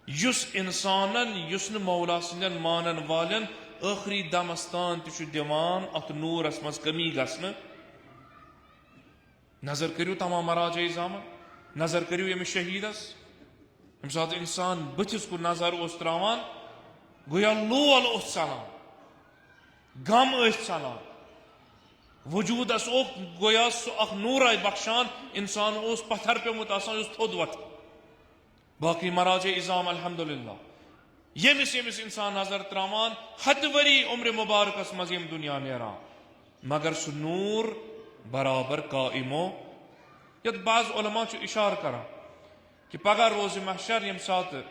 یُس انسانن یُس نہٕ مولا سٕنٛدٮ۪ن مانن والٮ۪ن ٲخری دمس تام تہِ چھُ دِوان اتھ نوٗرس منٛز کمی گژھنہٕ نظر کٔرِو تمام مراجع اظامن نظر کٔرِو ییٚمِس شہیدس ییٚمہِ ساتہٕ انسان بٕتھِس کُن نظر اوس تراوان گویا لول اوس ژلان غم ٲسۍ ژلان وجوٗدس اوس گویا سُہ اکھ نوٗرا بخشان انسان اوس پتھر پیومُت آسان یہِ اوس تھوٚد وۄتھان باقی مراجع اظام الحمدللہ ییٚمِس انسان نظر تراوان ہتہٕ ؤری عمرِ مبارکس منٛز ییٚمہِ دُنیا نیران مگر سُہ نوٗر برابر قائمو یتھ بعض علماء چھُ اشارٕ کران کہ پگہ روزِ محشر ییٚمہِ ساتہٕ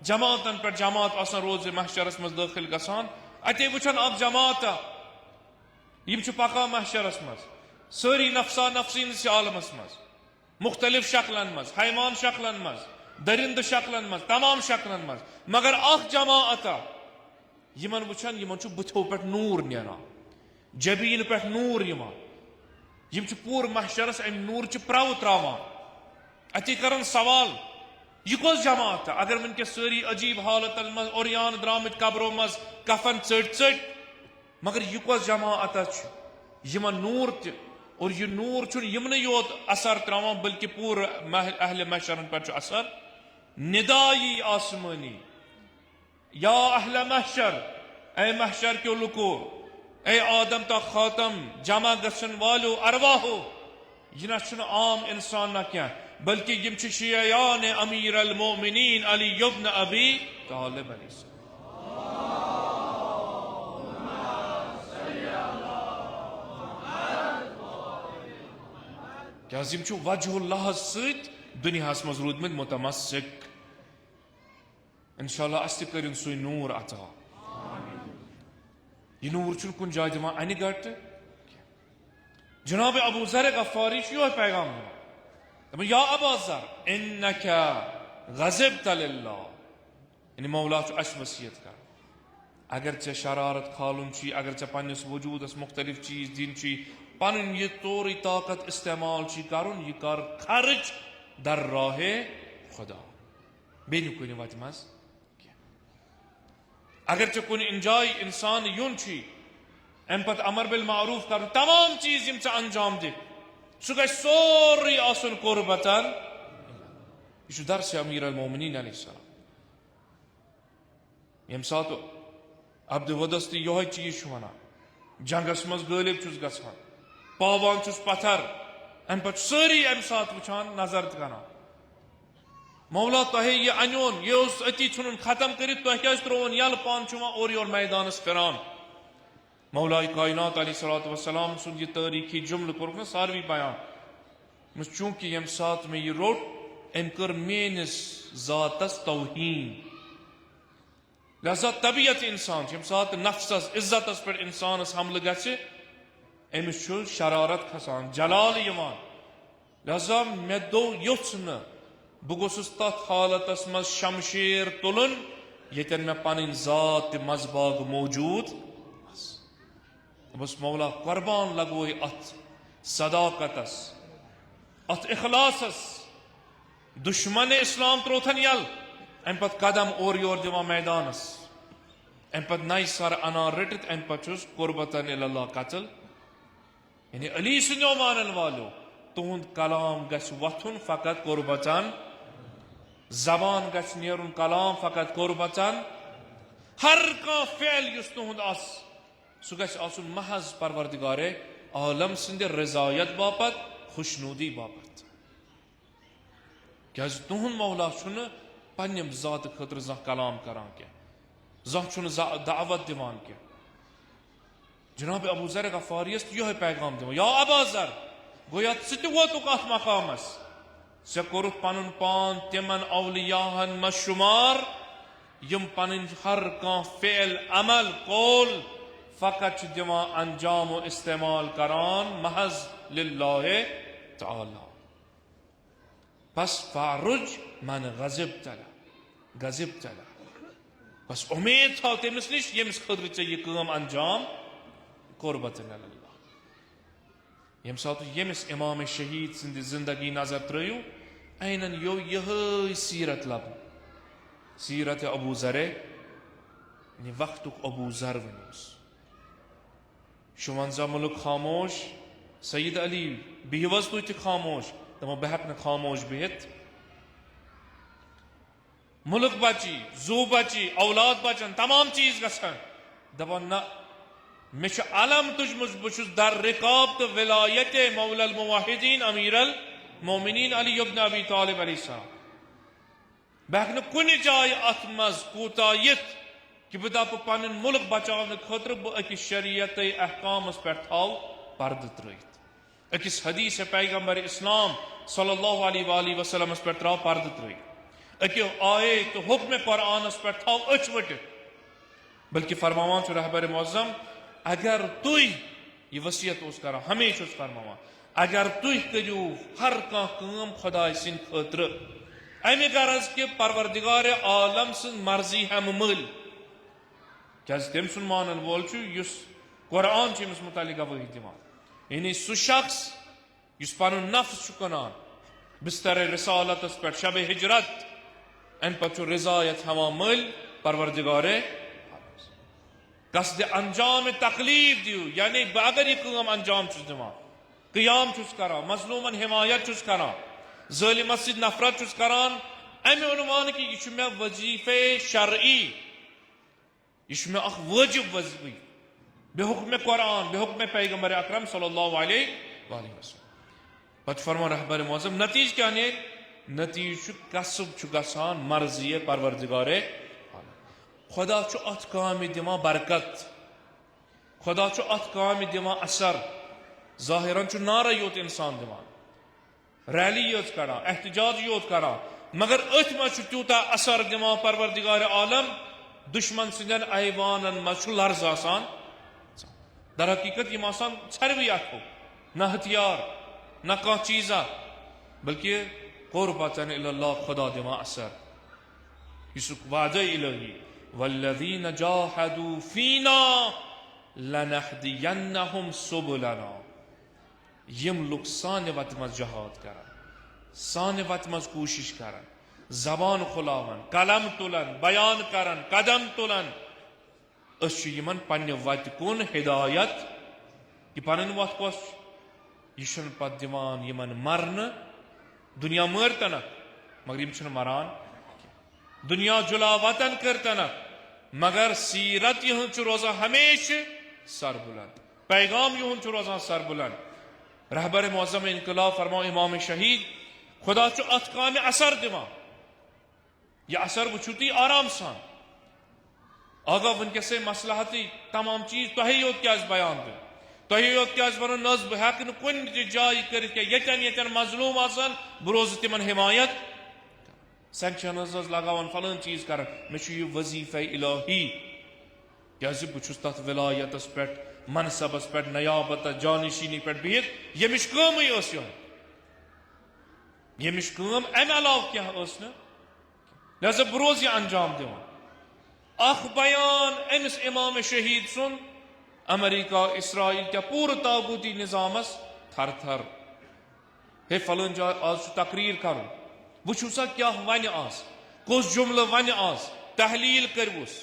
جماعتن پٮ۪ٹھ جماعت آسان روزِ محشرس منٛز دٲخل گژھان اتے وٕچھن اکھ جماعتا یم چھِ پکان محشرس منٛز سٲری نفسا نفسی ہٕنٛدِس عالمس منٛز مختلف شکلن منٛز حیوان شکلن منٛز درندٕ شکلن منٛز تمام شکلن منٛز مگر اکھ جماعتا یمن وٕچھن یمن چھُ بٕتھو پٮ۪ٹھ نوٗر نیران جبیٖن پٮ۪ٹھ نوٗر یِوان یم چھِ پوٗرٕ محشرس امہِ نوٗرچہِ پرو تراوان اتی کرن سوال یہ کۄس جماعت اگر ونکس سٲری عجیب حالتن منٛز اوریان درامٕتۍ قبرو منٛز کفن ژٔٹۍ ژٔٹۍ مگر یہ کۄس جماعت چھِ یمن نوٗر تہِ اور یہ نوٗر چھُنہٕ یمنٕے یوت اثر تراوان بلکہ پوٗرٕ اہل محشرن پٮ۪ٹھ چھُ اثر ندایی آسمانی یا اہل محشر اے محشر کیو لُکو اے آدم تا خاتم جمع گژھن والو ارواحو یہ نہ چھُنہٕ عام انسان نہ کینٛہہ بلکہ یم چھِ شیعیان امیر المؤمنین علی ابن ابی طالب علیہ السلام کیازِ یم چھِ وجہ اللہ سۭتۍ دنیاہس منٛز روٗدمٕتۍ متمسک انشاءاللہ اسہِ تہِ کٔرِن سُے نوٗر عطا یہ نوٗر چھُنہٕ کُنہِ جایہِ دِوان انہِ گٹہٕ جناب ابو ذر غفاری چھُ یِہوے پیغام دِوان دپان یا ابا ذر انک غضبت للہ یعنی مولا چھُ اسہِ وصیت کران اگر ژےٚ شرارت کھالُن چھُی اگر ژےٚ پننس وجوٗدس مختلف چیٖز دِنۍ چھُی پنٕنۍ یہِ طورٕے طاقت استعمال چھُی کرُن یہِ کر خرچ در راہ خدا بیٚیہِ نہٕ کُنہِ وتہِ منٛز اگر ژےٚ کُنہِ جایہِ انسان یُن چھُی امہِ پتہٕ امر بالمعروف کرُن تمام چیٖز یِم ژےٚ انجام دِکھ سُہ گژھِ سورُے آسُن قربتن یہ چھُ درسِ امیر المومنین علیہ السلام ییٚمہِ ساتہٕ عبدِ ودس تہِ یِہوے چیٖز چھُ ونان جنگس منٛز غٲلب چھُس گژھان پاوان چھُس پتھر امہِ پتہٕ چھُ سٲری امہِ ساتہٕ وٕچھان نظر تہِ کران مولا تۄہے یہِ انیون یہِ اوس أتی ژھٕنُن ختم کٔرِتھ تۄہہِ کیازِ ترٛووُن یلہٕ پانہٕ چھُ وۄنۍ اورٕ یورٕ میدانس پھران مولائے کائنات علیہ الصلوۃ والسلام سُنٛد یہِ تٲریٖخی جملہٕ کوٚرُکھ نہ ساروی بیان چونکہ یم سات میں یہ روٹ ام کر میانس ذاتس توہین لہذا طبیعت انسان یم سات نفسس عزتس پہ انسانس حملہ گژھِ امس شرارت کھسان جلال یوان لہذا مے دو یوژھ نہ بہ گوسس تتھ حالتس مز شمشیر تلن یتن مے پنن ذات مذباغ موجود بس مولا قربان لگوئی ات صداقتس ات اخلاصس دشمن اسلام تروتن یل ام پت قدم اور یور دِوان میدانس ام پت نئی سر انار رٹت ام پت چھس قربتن اللہ قتل یعنی علی سنو مانن والو تہند کلام گژھِ وتھن فقط قربتن زبان گژھِ نیرن کلام فقط قربتن ہر کانٛہہ فعل یس تہند آس سہ گژھِ آسن محض پروردگار عالم سند رضایت باپت خوشنودی باپت کیاز تہند مولا چھُنہٕ پننہِ ذات خاطر زانٛہہ کلام کران کینٛہہ زانٛہہ چھُنہٕ دعوت دِوان کینٛہہ جناب ابو ذر غفاریس یہ پیغام دِوان یا ابا ذر گویا ژٕ تہِ ووتُکھ اتھ مقامس ژےٚ کوٚرُتھ پنُن پان تِمن اولیاہن منٛز شمار یم پنٕنۍ ہر کانٛہہ فعل عمل قول فقط چھ دِوان انجام و استعمال کران محض للہ تعالی بس فارج من غضب تلا بس امید تھاو تمس نش یمس خاطر ژےٚ یہ کٲم انجام قربتن اللہ یم سات یمس امام شہید سند زندگی نظر ترٲیِو اینن یو یہے سیرت لب سیرت ابو ذر یعنی وقتک ابو ذر ونوس شونزا ملک خاموش سید علی بہوس تُہۍ تہِ خاموش دپان بہ ہیٚکہٕ نہٕ خاموش بہت ملک بچی زو بچی اولاد بچن تمام چیز گژھن دپان نہ مے چھ علم تجمز بہ چھس در رقاب تو ولایت مولا الموحدین امیر المومنین علی ابن ابی طالب علیہ السلام بہ ہیٚکہٕ نہٕ کُنہِ جایہِ اتھ منٛز کوٗتاہِتھ کہ بہ دپ پنن ملک بچاونہٕ خاطر بہ أکِس شریعت احکامس پہ تھاو پردٕ ترٲیِتھ أکِس حدیث پیغمبر اسلام صلی اللہ علیہ وآلہ وسلم پہ تراو پردٕ ترٲیِتھ أکہِ آیت حکم قرآنس پہ تھاو أچھ ؤٹِتھ بلکہ فرماوان چھُ رہبر معظم اگر تُہۍ یہ وصیت اوس کران ہمیشہ اوس فرماوان اگر تُہۍ کٔرِو ہر کانٛہہ کٲم خداے سٕنٛدِ خٲطرٕ امہِ غرض کہ پروردگار عالم سٕنٛز مرضی ہٮ۪مہٕ مٔلۍ کیاز تٔمۍ سُنٛد مانن وول چھُ یُس قرآن چھُ أمِس متعلق گوٲہی دِوان یعنی سُہ شخص یُس پنُن نفس چھُ کٕنان بستر رسالتس پٮ۪ٹھ شب ہجرت امہِ پتہٕ چھُ رضایت ہٮ۪وان مٔلۍ پروردگار قصد انجام تکلیف دیو یعنی بہ اگر یہ کٲم انجام چھُس دِوان قیام چھُس کران مظلومن حمایت چھُس کران ظٲلمس سۭتۍ نفرت چھُس کران امہِ عنوان کہ یہ چھُ مےٚ وظیفے شرعی یہ چھُ مےٚ اکھ وٲجب وظیفہٕ بے حکم قرآن بے حکم پیغمبر اکرم صلی اللہ علیہ وآلہ وسلم پتہ فرمان رہبر معظم نتیج کیا نیرِ نتیج چھُ کسب چھُ گژھان مرضی پروردگار خدا چھُ اتھ کامہِ دِوان برکت خدا چھُ اتھ کامہِ دِوان اثر ظاہرن چھُ نعرے یوت انسان دِوان ریلی یوت کران احتجاج یوت کران مگر اتھ منٛز چھُ تیوٗتاہ اثر دِوان پروردگار عالم دشمن سندین ایوانن منٛز چھُ لرز آسان در حقیقت یم آسان ژھروٕے اتھو نہ ہتھیار نہ کانٛہہ چیزا بلکہ قربتن اللہ خدا دِوان اثر یُسُکھ وعدے الہی والذین جاہدوا فینا لنہدینہم سبلنا یم لوگ سانہِ وتہِ منٛز جہاد کران سانہِ وتہِ منٛز کوٗشش کران زبان کھُلاوان قلم تُلان بیان کران قدم تُلان أسۍ چھِ یِمن پننہِ وتہِ کُن ہدایت یہِ پنٕنۍ وتھ کۄس چھِ یہِ چھُنہٕ پتہٕ دِوان یِمن مرنہٕ دنیا مٲرتنکھ مگر یم چھِنہٕ مران دنیا جلا وطن کرتنکھ مگر سیرت یہنٛز چھُ روزان ہمیشہ سربلند پیغام یہنٛد چھُ روزان سربلند رہبر معظم انقلاب فرماو امام شہید خدا چھُ اتھ کامہِ اثر دِوان یہ اثر وٕچھِو تُہۍ آرام سان آگاہ ونکیٚسے مصلحتی تمام چیز تۄہے یوت کیازِ بیان دیُن تۄہہِ یوت کیٛازِ وَنو نہ حظ بہٕ ہٮ۪کہٕ نہٕ کُنہِ تہِ جایہِ کٔرِتھ کینٛہہ ییٚتٮ۪ن مظلوٗم آسان بہٕ روزٕ تِمن حمایت سینکشنز حظ لگاوان فلٲنۍ چیٖز کران مےٚ چھُ یہِ وظیٖفے الہی کیٛازِ بہٕ چھُس تتھ ولایتس پٮ۪ٹھ منصبس پٮ۪ٹھ نیابتس جانشیٖنی پٮ۪ٹھ بِہِتھ ییٚمِچ کٲمٕے ٲس یِہوٚے ییٚمِچ کٲم امہِ علاوٕ کیٛاہ ٲس نہٕ لہذا بہٕ روزٕ یہِ انجام دِوان اکھ بیان أمِس امام شہیٖد سُنٛد امریکہ اسرائیل کیٛاہ پوٗرٕ تاغوٗتی نظامس تھر تھر ہے فلٲنۍ جایہِ آز چھُ تقریٖر کرُن وٕچھِو سا کیٛاہ ونہِ آز کُس جملہٕ ونہِ آز تحلیٖل کٔرۍوُس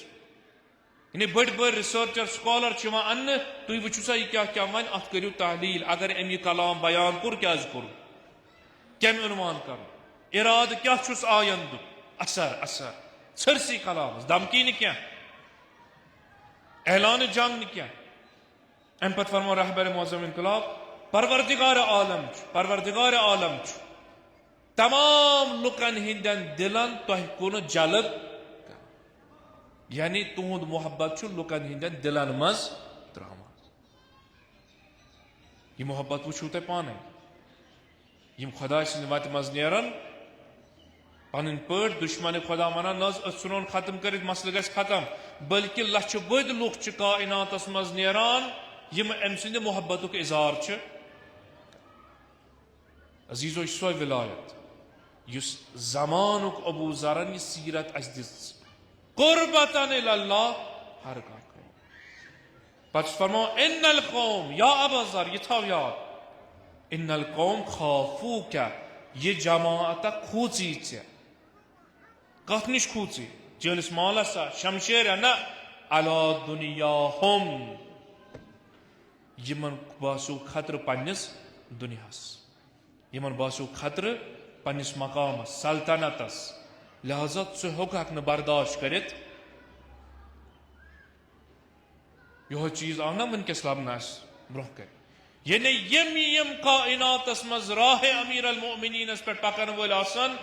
یعنی بٔڑۍ بٔڑۍ رِسٲرچر سکالر چھِ یِوان اننہٕ تُہۍ وٕچھِو سا یہِ کیٛاہ کیٛاہ ونہِ اتھ کٔرِو تحلیٖل اگر أمۍ یہِ کلام بیان کوٚر کیٛازِ کوٚر کمہِ عنوان کرُن ارادٕ کیٛاہ چھُس آیندُک اثر ژھٔرسٕے کلامس دھمکی نہٕ کینٛہہ اعلانہِ جنگ نہٕ کینٛہہ امہِ پتہٕ فرمو رہبر معظم انقلاب پروردگار عالم چھُ تمام لُکن ہٕنٛدٮ۪ن دِلن تۄہہِ کُن جلب یعنی تُہُنٛد محبت چھُ لُکن ہٕنٛدٮ۪ن دِلن منٛز ترٛاوان یہِ محبت وٕچھِو تُہۍ پانے یِم خۄداے سٕنٛدِ وتہِ منٛز نیران پنٕنۍ پٲٹھۍ دُشمنہِ خۄدا ونان نہ حظ أسۍ ژھٕنون ختم کٔرِتھ مسلہٕ گژھِ ختم بلکہِ لچھِ بٔدۍ لُکھ چھِ کائناتس منٛز نیران یِم أمۍ سٕنٛدِ محبتُک اظہار چھِ عزیٖزو یہِ چھِ سۄے ولایت یُس زمانُک ابوٗ ذرن یہِ سیٖرت اسہِ دِژ قربتن الی اللہ ہر کانٛہہ کٲم پتہٕ چھُس فرماوان اِن القوم یا ابا ذر یہِ تھاو یاد اِن القوم خوفوٗکَ یہِ جماعتا کھوٗژی ژےٚ کتھ نِش کھوٗژی چٲنِس مالس ہا شمشیرا نہ علی دُنیاہُم یِمن باسیو خطرٕ پننِس دُنیاہس یِمن باسیو خطرٕ پننِس مقامس سلطنتس لہذا ژٕ ہیوٚکھ نہٕ برداشت کٔرِتھ یِہوٚے چیٖز آو نا وٕنکٮ۪س لبنہٕ اسہِ برونٛہہ کَنہِ یعنی یِم کائناتس منٛز راہ امیر المؤمنیٖنس پٮ۪ٹھ پکن وٲلۍ آسن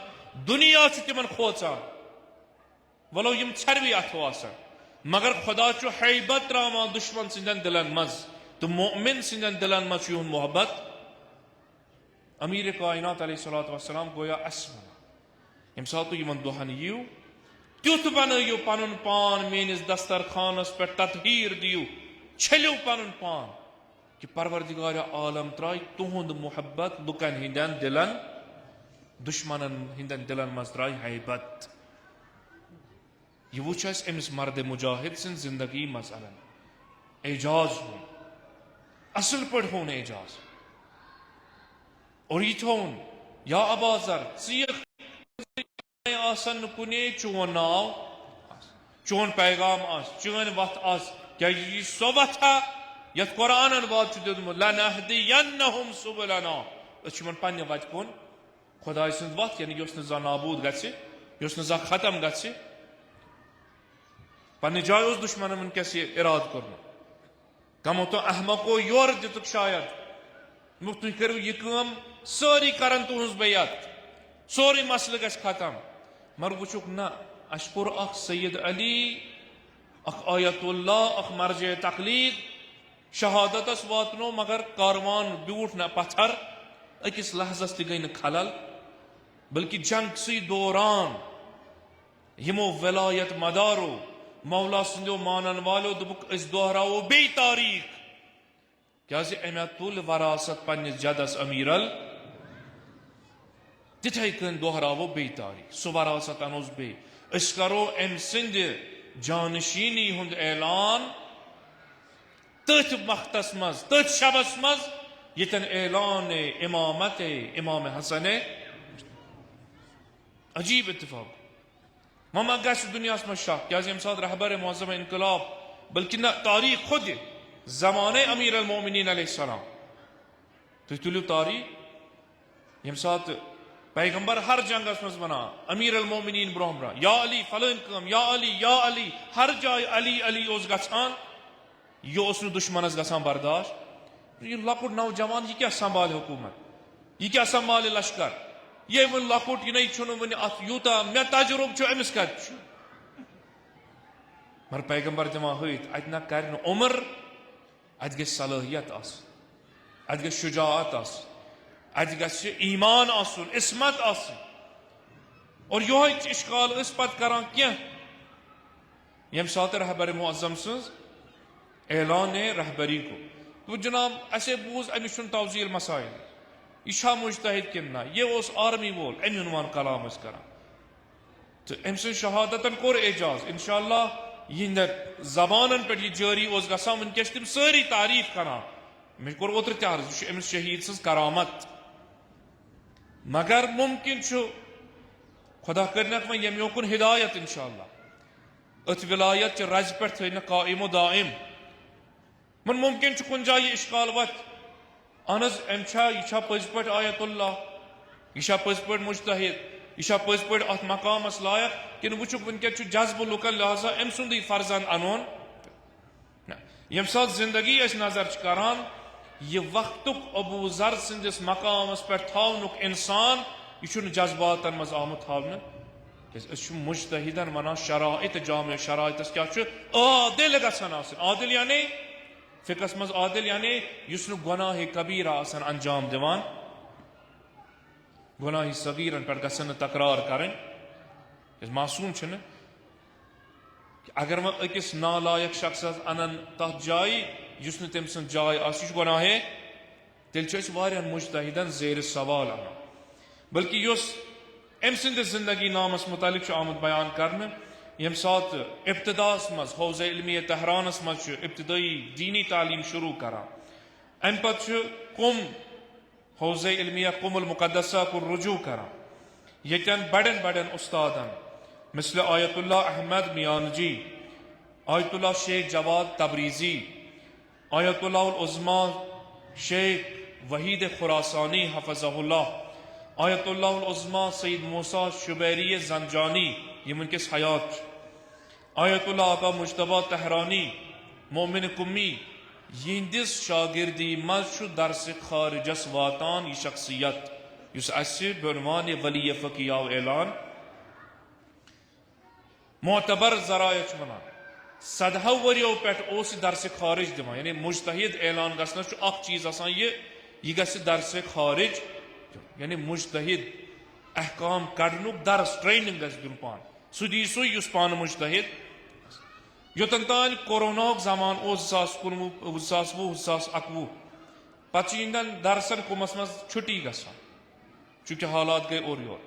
دُنیا چھُ تِمن کھوژان ولو یِم ژھروی اتھو آسن مگر خۄدا چھُ حیبت ترٛاوان دُشمن سٕنٛدٮ۪ن دِلن منٛز تہٕ مؤمن سٕنٛدٮ۪ن دِلن منٛز چھُ یِہُنٛد محبت امیر کائنات علیہ الصلوۃ والسلام گویا اسہِ ونان ییٚمہِ ساتہٕ تُہۍ یِمن دۄہن یِیِو تیُتھ بنٲیِو پنُن پان میٲنِس دسترخانس پٮ۪ٹھ تطہیٖر دِیِو چھٔلِو پنُن پان کہ پروردگار عالم ترٛایہِ تُہُنٛد محبت لُکن ہٕنٛدٮ۪ن دِلن دُشمنن ہٕنٛدٮ۪ن دِلن منٛز ترٛایہِ حیبت یہ وٕچھ اسہِ أمِس مرد مجاہد سٕنٛز زندگی منٛز الن اعجاز ہوٚن اصل پٲٹھۍ ہوٚن اعجاز اور یہِ تھوٚوُن یا ابا ذر ژٕ آسن نہٕ کُنے چون ناو چون پیغام آسہِ چٲنۍ وتھ آسہِ کیٛازِ یہِ چھِ سۄ وتھ ہا یتھ قرآنن وعدٕ چھُ دیُتمُت لنہدینہم سبلنا أسۍ چھِ یِمن پننہِ وتہِ کُن خۄداے سٕنٛز وتھ یعنی یۄس نہٕ زانٛہہ نابوٗد گژھِ یۄس نہٕ زانٛہہ ختم گژھِ پننہِ جایہِ اوس دُشمنن وٕنکٮ۪س یہِ ارادٕ کوٚرمُت کمو تو احمقو یورٕ دِتُکھ شاید دوٚپُکھ تُہۍ کٔرِو یہِ کٲم سٲری کرن تُہنٛز بیعت سورُے مسلہٕ گژھِ ختم مگر وٕچھُکھ نہ اسہِ کوٚر اکھ سید علی اکھ آیت اللہ اکھ مرجع تقلیٖد شہادتس واتنو مگر کاروان بیوٗٹھ نہ پتھر أکِس لحظس تہِ گٔے نہٕ خلل بلکہِ جنگسٕے دوران یِمو ولایت مدارو مولا سٕنٛدیو مانن والیو دوٚپُکھ أسۍ دۄہراوو بیٚیہِ تاریٖخ کیٛازِ أمۍ تُل وراثت پننِس جدس امیٖرل تِتھے کٔنۍ دۄہراوو بیٚیہِ تاریٖخ سُہ وراثت انوس بیٚیہِ أسۍ کرو أمۍ سٕنٛدِ جانشیٖنی ہُنٛد اعلان تٔتھۍ وقتس منٛز تٔتھۍ شبس منٛز ییٚتٮ۪ن اعلان امامت امام حسن عجیب اتفاق وۄنۍ ما گژھِ دُنیاہس منٛز شک کیٛازِ ییٚمہِ ساتہٕ رہبر معظم انقلاب بلکہِ نہ تاریٖخ خود زمانے امیر المؤمنین علیہ السلام تُہۍ تُلِو تاریٖخ ییٚمہِ ساتہٕ پیغمبر ہر جنگس منٛز ونان امیر المؤمنین برونٛہہ برونٛہہ یا علی فلٲنۍ کٲم یا علی ہر جایہِ علی علی اوس گژھان یہِ اوس نہٕ دُشمنس گژھان برداشت یہِ لۄکُٹ نوجوان یہِ کیٛاہ سنبھالہِ حکوٗمت یہِ کیٛاہ سنبھالہِ لشکر یے وۄنۍ لۄکُٹ یہِ چھُنہٕ وُنہِ اتھ یوٗتاہ مےٚ تجرُبہٕ چھُ أمِس کتہِ چھُ مگر پیغمبر دِوان ہٲیِتھ اتہِ نہ کرِ نہٕ عمر ات گژھِ صلٲحیت آسٕنۍ ات گژھِ شجاعت آسٕنۍ ات گژھِ ایمان آسُن عصمت آسٕنۍ اور یہوے اشکال ٲسۍ پتہٕ کران کینٛہہ ییٚمہِ ساتہٕ رہبر معظم سٕنٛز اعلان رہبری کو تو جناب اسے بوز امس چھُنہٕ توزیل مسائل یہ چھا مجتہد کِنہٕ نہ یہ اوس آرمی وول امی عنوان کلام ٲسۍ کران تو أمۍ سٕنٛز شہادتن کوٚر اعجاز انشاءاللہ یہنٛدٮ۪ن زبانن پٮ۪ٹھ یہ جٲری اوس گژھان ونکیٚس تِم سٲری تعریف کران مےٚ کوٚر اوترٕ تہِ عرض یہ چھُ أمِس شہیٖد سٕنٛز کرامت مگر ممکن چھُ خدا کٔرنکھ وۄنۍ ییٚمہِ یوکُن ہدایت انشاءاللہ أتھۍ ولایت چہِ رزِ پٮ۪ٹھ تھٲینکھ قائم و دائم من ممکن چھُ کُنہِ جایہِ یہِ اشکال وتھ اہن حظ یہ چھا پٔزۍ پٲٹھۍ آیت اللہ یہ چھا پٔزۍ پٲٹھۍ مجتہد یہ چھا پٔزۍ پٲٹھۍ اتھ مقامس لایق کِنہٕ وٕچھُکھ ونکیٚس چھُ جذبہٕ لُکن لہذا أمۍ سُنٛدٕے فرزند انون ییٚمہِ ساتہٕ زندگی أسۍ نظر چھِ کران یہ وقتُک ابو ذر سٕنٛدِس مقامس پٮ۪ٹھ تھاونُک انسان یہ چھُنہٕ جذباتن منٛز آمُت تھاونہٕ کیٛازِ أسۍ چھِ مجتہدن ونان شرائط جامع شرائطس کیٛاہ چھُ عادل گژھن آسٕنۍ عادل یعنی فقہس منٛز عادل یعنی یُس نہٕ گۄناہ کبیٖرہ آسن انجام دِوان گۄناہ صغیٖرن پٮ۪ٹھ گژھن نہٕ تکرار کرٕنۍ کیٛازِ معصوٗم چھِنہٕ اگر وۄنۍ أکِس نالایق شخصس انن تتھ جایہِ یُس نہٕ تٔمۍ سٕنٛز جاے آسہِ یہِ چھُ گۄناہ تیٚلہِ چھِ أسۍ واریاہن مجتہدن زیر سوال انان بلکہ یُس أمۍ سٕنٛدِس زندگی نامس متعلق چھُ آمُت بیان کرنہٕ ییٚمہِ ساتہٕ ابتداس منٛز حوضہ علمیہ تہرانس منٛز چھُ ابتدٲئی دینی تعلیٖم شروع کران امہِ پتہٕ چھُ قُم حوضہ علمیہ قُم المقدسہ کُن رجوع کران ییٚتٮ۪ن بڑٮ۪ن بڑٮ۪ن استادن مثل آیت اللہ احمد میانجی آیت اللہ شیخ جواد تبریزی آیت اللہ العظما شیخ وحید خراسانی حفظہ اللہ آیت اللہ العظما سید موسیٰ شبیری زنجانی یہ ونکس حیات آیت اللہ آقا مجتبیٰ تہرانی مومن قمی یہندس شاگردی مز درس خارجس واتان یہ شخصیت یس اسہ بعنوان ولی فقیہ اعلان معتبر ذرائع ونان 17 ؤریو پٮ۪ٹھ اوس یہ درس خارج دِوان یعنی مجتہد اعلان گژھنس چھُ اکھ چیز آسان یہ گژھِ درس خارج یعنی مجتہد احکام کڑنُک درس ٹریننگ گژھِ دیُن پان سُہ دی سُے یُس پانہٕ مجتہد یوتن تانۍ کورونا زمان اوس 2019 2020 2021 پتہٕ چھِ یِہنٛدٮ۪ن درسن قُمس منٛز چھُٹی گژھان چونکہ حالات گٔے اورٕ یورٕ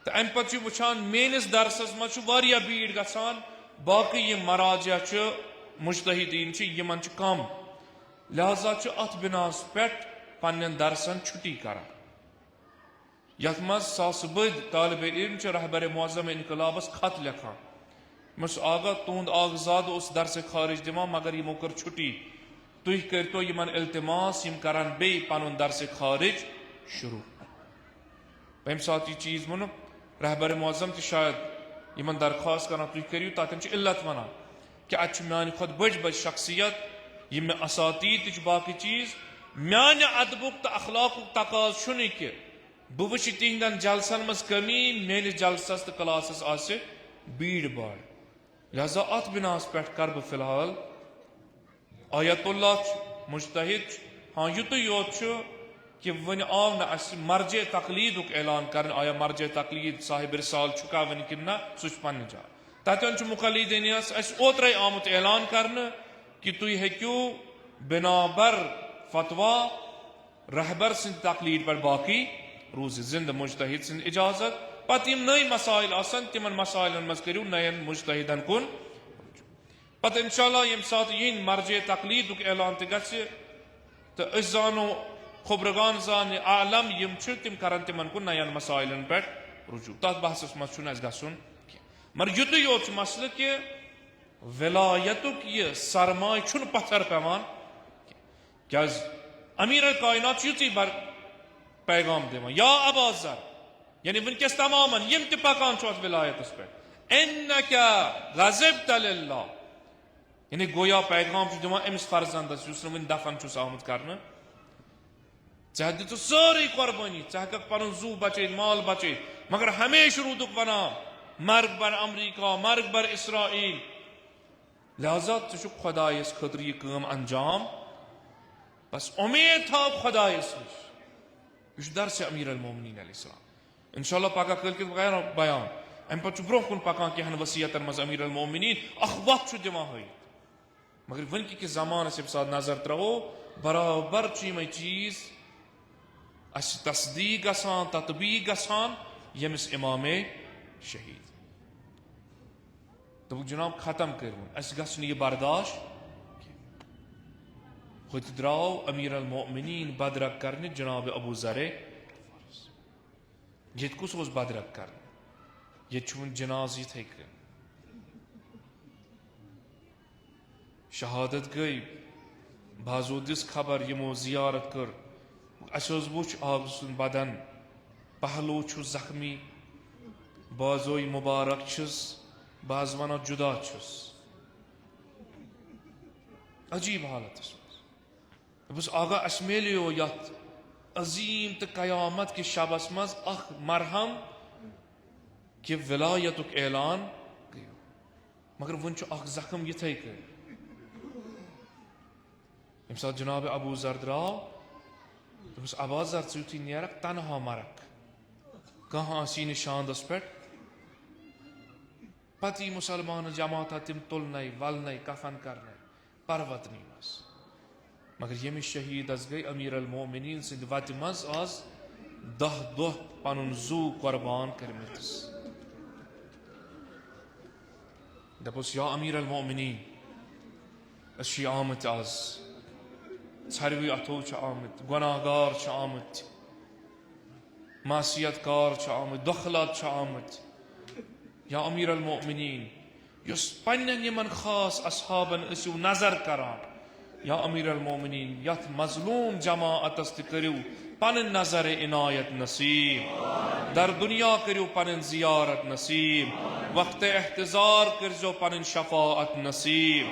تہٕ امہِ پتہٕ چھِ وٕچھان میٲنِس درسس منٛز چھُ واریاہ بھیٖڑ گژھان باقٕے یِم مراجع چھِ مجتہدیٖن چھِ یِمن چھِ کم لہذا چھُ اتھ بناس پٮ۪ٹھ پننٮ۪ن درسن چھُٹی کران یتھ منٛز ساسہٕ بٔدۍ طالبِ علم چھِ رہبر معظم انقلابس خط لیکھان مےٚ آگاہ تُہُنٛد اکھ زادٕ اوس درسہِ خارج دِوان مگر یِمو کٔر چھُٹی تُہۍ کٔرتو یِمن التماس یِم کرن بیٚیہِ پنُن درسہِ خارج شروع ییٚمہِ ساتہٕ یہِ چیٖز ووٚنُکھ رہبر معظم تہِ شاید یِمن درخواست کران تُہۍ کٔرِو تتٮ۪ن چھِ علت ونان کہِ اتہِ چھِ میانہِ کھۄتہٕ بٔڑۍ بٔڑۍ شخصیت یِم مےٚ اساتیٖد تہِ چھِ باقٕے چیٖز میانہِ ادبُک تہٕ اخلاقُک تقاضہٕ چھُنہٕ یہِ کہِ بہٕ وٕچھِ تِہنٛدٮ۪ن جلسن منٛز کمی میٲنِس جلسس تہٕ کلاسس آسہِ بھیٖڑ باڑ لہذا اتھ بناس پٮ۪ٹھ کرٕ بہٕ فی الحال آیت اللہ چھُ مجتہد چھُ ہاں یُتُے یوت چھُ کہ وۄنۍ آو نہٕ اسہِ مرجع تقلیٖدُک اعلان کرنہٕ آیا مرجع تقلیٖد صاحب رسال چھُکا وۄنۍ کِنہٕ نہ سُہ چھُ پننہِ جایہِ تتٮ۪ن چھُ مقلدیٖنس اسہِ اوترے آمُت اعلان کرنہٕ کہ تُہۍ ہیٚکِو بنابر فتوا رہبر سٕنٛدِ تقلیٖد پٮ۪ٹھ باقٕے روٗزِتھ زندٕ مجتہد سٕنٛدِ اجازت پتہٕ یِم نٔے مسائل آسن تِمن مسائلن منٛز کٔرِو نٔین مجتہدن کُن پتہٕ انشاءاللہ ییٚمہِ ساتہٕ یِہنٛدِ مرجع تقلیٖدُک اعلان تہِ گژھِ تہٕ أسۍ زانو خبرگان زانہِ عالم یِم چھِ تِم کرن تِمن کُن نٔین مسائلن پٮ۪ٹھ رجوع تتھ بحثس منٛز چھُنہٕ اسہِ گژھُن کینٛہہ مگر یُتُے یوت چھُ مسلہٕ کہِ ولایتُک یہِ سرمایہِ چھُنہٕ پتھر پیوان کینٛہہ کیٛازِ امیر کائنات چھُ یُتُے پیغام دِوان یا ابا ذر یعنی ونکیٚس تمامن یِم تہِ پکان چھُ اتھ ولایتس پٮ۪ٹھ انکا غضبت للہ یعنی گویا پیغام چھُ دِوان أمِس فرزندس یُس نہٕ وُنہِ دفن چھُس آمُت کرنہٕ ژےٚ دِژٕتھ سٲرٕے قۄربٲنی ژٕ ہٮ۪ککھ پنُن زُو بچٲیِتھ مال بچٲیِتھ مگر ہمیشہٕ روٗدُکھ ونان مرگ بر امریکہ مرگ بر اسرائیل لہذا ژٕ چھُکھ خۄدایس خٲطرٕ یہِ کٲم انجام بس امید تھاو خدایس نش. یہ درس امیر المومنین علیہ السلام. انشاءاللہ پاکا کل کے بیان ام پتہ برونہ کن پکان کہن وصیتن مز امیر المومنین اخ وقت دِوان ہٲیِتھ مگر ونکہ کس زمانس ییٚمہِ ساتہٕ نظر ترٛاوو برابر یِمے چیز اس تصدیق گژھان تطبیق گژھان ییٚمِس امام شہید دوٚپُکھ جناب ختم کٔرۍوُن اَسہِ گژھِ نہٕ یہِ برداشت کینٛہہ. ہوٚتہِ درٛاو امیر المومنین بدرک کرنہِ جناب ابو ذر. ییٚتہِ کُس اوس بدرک کرنہِ؟ ییٚتہِ چھُ وُنہِ جناز یِتھَے کٔنۍ. شہادت گٔے بازو دِژ خبر یِمو زیارت کٔر. اَسہِ حظ وُچھ آب سُنٛد بدن پہلو چھُ زخمی بازوے مبارک چھِس بہٕ حظ ونان جدا چھُس. عجیب حالتس منٛز دوٚپُس آغا اَسہِ میلیو یتھ عظیٖم تہٕ قیامت کِس شبس منٛز اکھ مرہم کہ ولایتُک اعلان گٔیو مگر وُنہِ چھُ اکھ زخم یِتھَے کٔنۍ. ییٚمہِ ساتہٕ جناب ابو ذر درٛاو دوٚپُس ابا ذر ژٕ یُتھُے نیرکھ تنہا مرکھ کانٛہہ آسی نہٕ شاندس پٮ۪ٹھ. پتہٕ یی مُسلمان جماعتہ تِم تُلنے ولنے کفن کرنے پروتنی منٛز مگر ییٚمِس شہیدس گٔے امیر المومنین سٕنٛدِ وتہِ منٛز آز 10 دۄہ پنُن زوٗ قۄربان کٔرمٕتِس. دپُس یا امیر المومنین أسۍ چھِ آمٕتۍ آز ژھرِوٕے اتھو چھِ آمٕتۍ گۄناہ گار چھِ آمٕتۍ معصیت کار چھِ آمٕتۍ دۄکھلات چھِ آمٕتۍ. یا امیر المومنین یُس پننٮ۪ن یِمن خاص اصحابن ٲسِو نظر کران یا امیر المومنین یتھ مظلوم جماعتس تہِ کٔرِو پنٕنۍ نظر عنایت نصیب در دنیا کٔرِو پنٕنۍ زیارت نصیب وقت احتضار کٔرۍزیو پنٕنۍ شفاعت نصیب.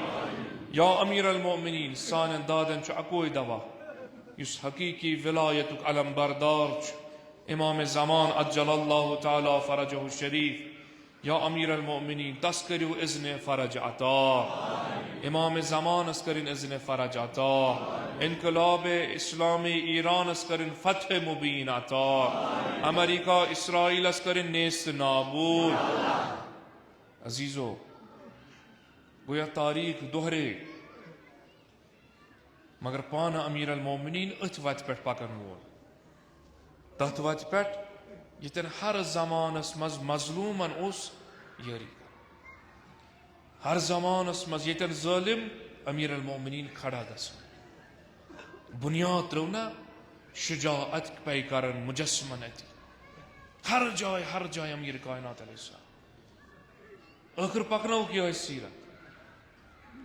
یا امیر المومنین سانٮ۪ن دادن چھُ اکوے دوا یُس حقیقی ولایتُک علم بردار چھُ امام زمان عجل اللہ تعالیٰ فرجہ الشریف. یا امیر المومنین تس کٔرِو اذنِ فرج عطا امام زمانس کٔرِنۍ اذنِ فرج عطا انقلاب اسلامی ایرانس کٔرِنۍ فتح مبین عطا امریکہ اسرائیلس کٔرِنۍ نیست نابود. عزیزو گویا تاریخ دوہرے مگر پانہٕ امیر المومنین أتھۍ وتہِ پٮ۪ٹھ پکن وول تتھ وتہِ پٮ۪ٹھ ییٚتٮ۪ن ہر زمانس منٛز مظلوٗمن اوس یٲری کران ہر زمانس منٛز ییٚتٮ۪ن ظٲلم امیر المومنین کھڑا گژھان بنیاد ترٛٲو نا شجاعت پیکرن مجسمن اتہِ ہر جایہِ امیر کائنات علیہ السلام. ٲخر پکنوُکھ یِہوٚے سیرت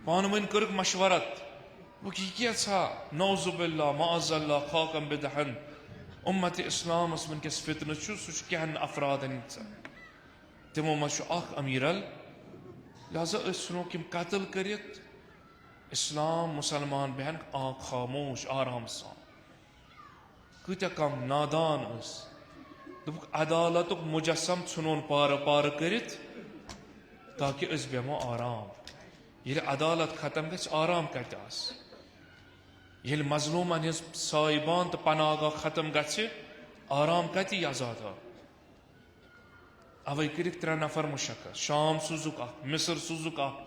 پانہٕ ؤنۍ کٔرٕکھ مشورت وۄنۍ یہِ کیٛاہ نعوذ باللہ معاذ اللہ خاکم بدہن اُمت اسلامس ونکیٚس فتنہٕ چھُ سُہ چھُ کینٛہن افرادن تِمو منٛز چھُ اکھ امیر لہذا أسۍ ژھٕنوکھ یِم قتل کٔرِتھ اسلام مسلمان بیہن خاموش آرام سان. کۭتیاہ کم نادان ٲسۍ دوٚپُکھ عدالتُک مجسم ژھٕنون پارٕ پارٕ کٔرِتھ تاکہِ أسۍ بیٚہمو آرام. ییٚلہِ عدالت ختم گژھِ آرام کتہِ آسہِ ییٚلہِ مظلوٗمن ہٕنٛز سایبان تہٕ پناہ گاہ ختم گژھِ آرام کتہِ یی آزاد. اوے کٔرِکھ 3 نفر مشخص شام سوٗزُکھ اکھ مصر سوٗزُکھ اکھ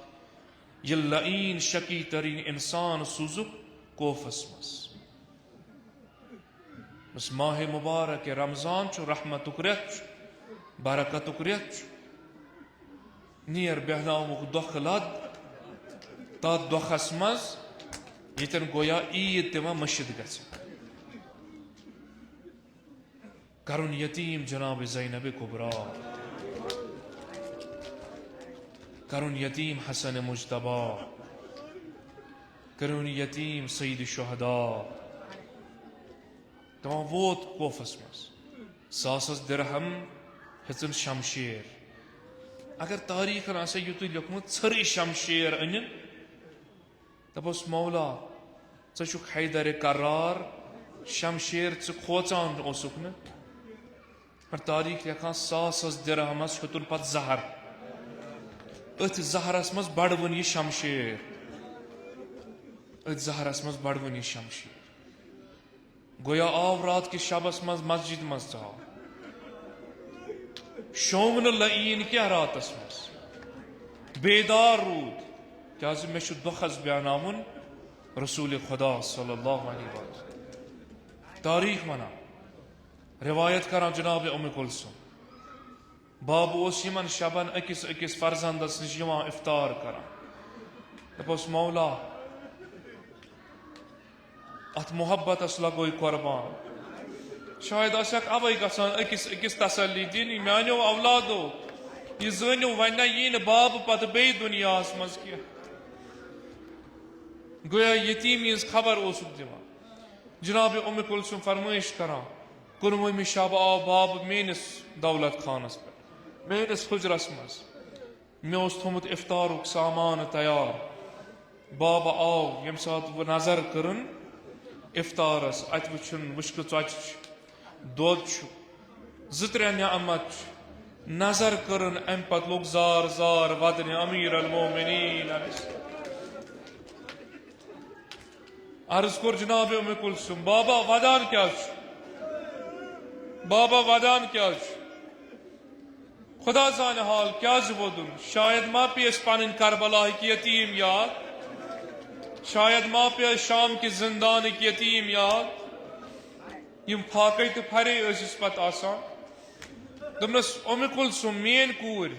یہِ لعیٖن شقی تریٖن انسان سوٗزُکھ کوفس منٛز. بس ماہ مبارک رمضان چھُ رحمتُک رٮ۪تھ چھُ برکتُک رٮ۪تھ چھُ نیر بیہناوُکھ دۄکھٕ لد تتھ دۄکھس منٛز ییٚتٮ۪ن گویا عیٖد تہِ وۄنۍ مٔشِد گژھِ کرُن یتیٖم جناب زینب کبرا کرُن یتیٖم حسن مجتبیٰ کرُن یتیٖم سید شہداء. تِمو ووت کوفس منٛز 1,000 درہم ہیژٕن شمشیر. اگر تاریخن آسہِ یُتُے لیوکھمُت ژھٔرٕے شمشیر أنِن دپوس مولا ژٕ چھُکھ حیدر کرار شمشیر ژٕ کھوژان اوسُکھ نہٕ مگر تاریخ لیکھان 1,000 درہمس ہیوٚتُن پتہٕ زہر أتھۍ زہرس منٛز بڑوُن یہِ شمشیر أتھۍ زہرس منٛز بڑوُن یہِ شمشیر. گویا آو رات کی شبس مز مسجد مز ژاو شومن لعین کیا راتس مز بیدار رود کیازِ مے چھ دۄہس بیاناون رسول خدا صلی اللہ علیہ وسلم تاریخ ونان روایت کران جناب ام کلثوم باب اوس یمن شبن اکس اکس فرزندس نش یوان افطار کران دپوس مولا ات محبتس لگوی قربان شاید آسیک اوے گژھان اکس اکس تسلی دینی میانیو اولادو یہ زٲنِو وۄنۍ نہ یی نہٕ باب پتہٕ بیٚیہِ دُنیاہس منٛز کینٛہہ گویا یتیٖمی ہٕنٛز خبر اوسُکھ دِوان جناب ام کلثوم فرمٲیش کران کُنوُہمہِ شب آو باب میٲنِس دولت خانس پٮ۪ٹھ میٲنِس حُجرس منٛز مےٚ اوس تھوٚمُت افطارُک سامان تیار بابا آو ییٚمہِ ساتہٕ بہٕ نظر کٔرٕن افطارس اتہِ وٕچھُن وٕشکہٕ ژۄچہِ چھِ دۄد چھُ زٕ ترٛےٚ نعمت چھِ نظر کرن ام پت لوگ زار زار ودن امیر المومنین عرض کور جناب ام کلثوم بابا ودان کیا بابا ودان کیا خدا زان حال کیا ودن شاید ما پیش پن کربلا کی یتیم یاد شاید ما پیش شام کی زندان کی یتیم یاد یم پھاکے تو پھرے ٲسِس پتہٕ آسان دمنس ام کلثوم مین کور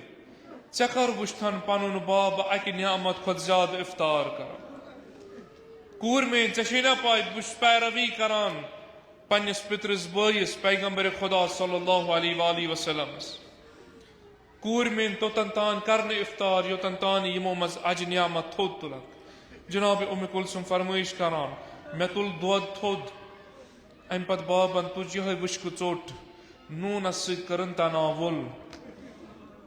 ژےٚ کر وٕچھتن پنُن باب اکہِ نعمت کھۄتہٕ زیادٕ افطار کران کور مین ژےٚ چھے نا پاے بہٕ چھُس پیروی کران پننس پترس بٲیس پیغمبر خدا صلی اللہ علیہ وآلہ وسلمس کور مین توٚتن تان کرنہٕ افطار یوٚتن تان یمو منٛز اجہِ نعمت تھوٚد تُلکھ جناب ام کلثوم فرمٲیش کران مےٚ تُل دۄد تھوٚد امہِ پتہٕ بابن تُج یِہے وٕشکہٕ ژوٚٹ نونس سۭتۍ کرن تناول